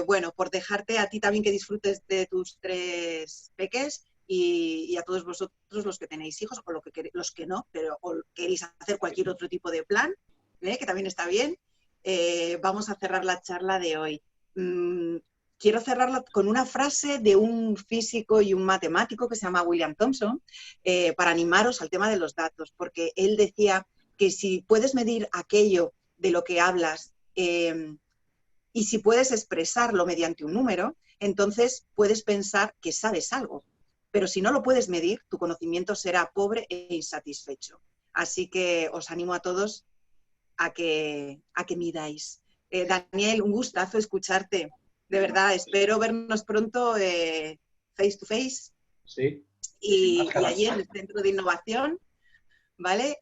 Bueno, por dejarte a ti también que disfrutes de tus 3 peques y a todos vosotros los que tenéis hijos, o los que no, pero o queréis hacer cualquier otro tipo de plan, que también está bien, vamos a cerrar la charla de hoy. Quiero cerrarla con una frase de un físico y un matemático que se llama William Thomson, para animaros al tema de los datos, porque él decía que si puedes medir aquello de lo que hablas y si puedes expresarlo mediante un número, entonces puedes pensar que sabes algo. Pero si no lo puedes medir, tu conocimiento será pobre e insatisfecho. Así que os animo a todos a que midáis. Daniel, un gustazo escucharte. De verdad, espero vernos pronto face to face. Sí. Y allí en el Centro de Innovación. ¿Vale?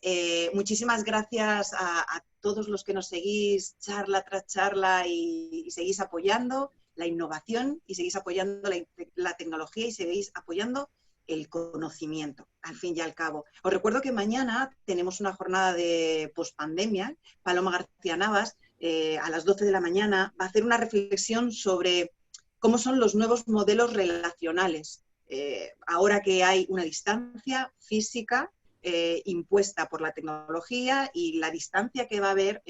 Muchísimas gracias a todos los que nos seguís charla tras charla y seguís apoyando la innovación y seguís apoyando la tecnología y seguís apoyando el conocimiento, al fin y al cabo. Os recuerdo que mañana tenemos una jornada de pospandemia. Paloma García Navas, a las 12 de la mañana, va a hacer una reflexión sobre cómo son los nuevos modelos relacionales. Ahora que hay una distancia física impuesta por la tecnología y la distancia que va a haber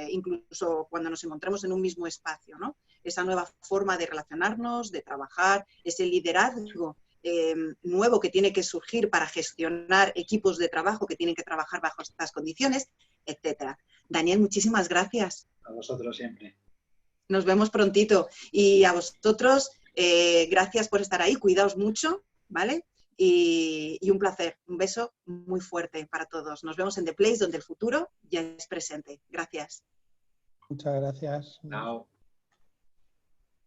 incluso cuando nos encontremos en un mismo espacio, ¿no? Esa nueva forma de relacionarnos, de trabajar, ese liderazgo nuevo que tiene que surgir para gestionar equipos de trabajo que tienen que trabajar bajo estas condiciones, etcétera. Daniel, muchísimas gracias. A vosotros siempre. Nos vemos prontito. Y a vosotros, gracias por estar ahí. Cuidaos mucho, ¿vale? Y un placer, un beso muy fuerte para todos. Nos vemos en The Place, donde el futuro ya es presente. Gracias. Muchas gracias. Chao.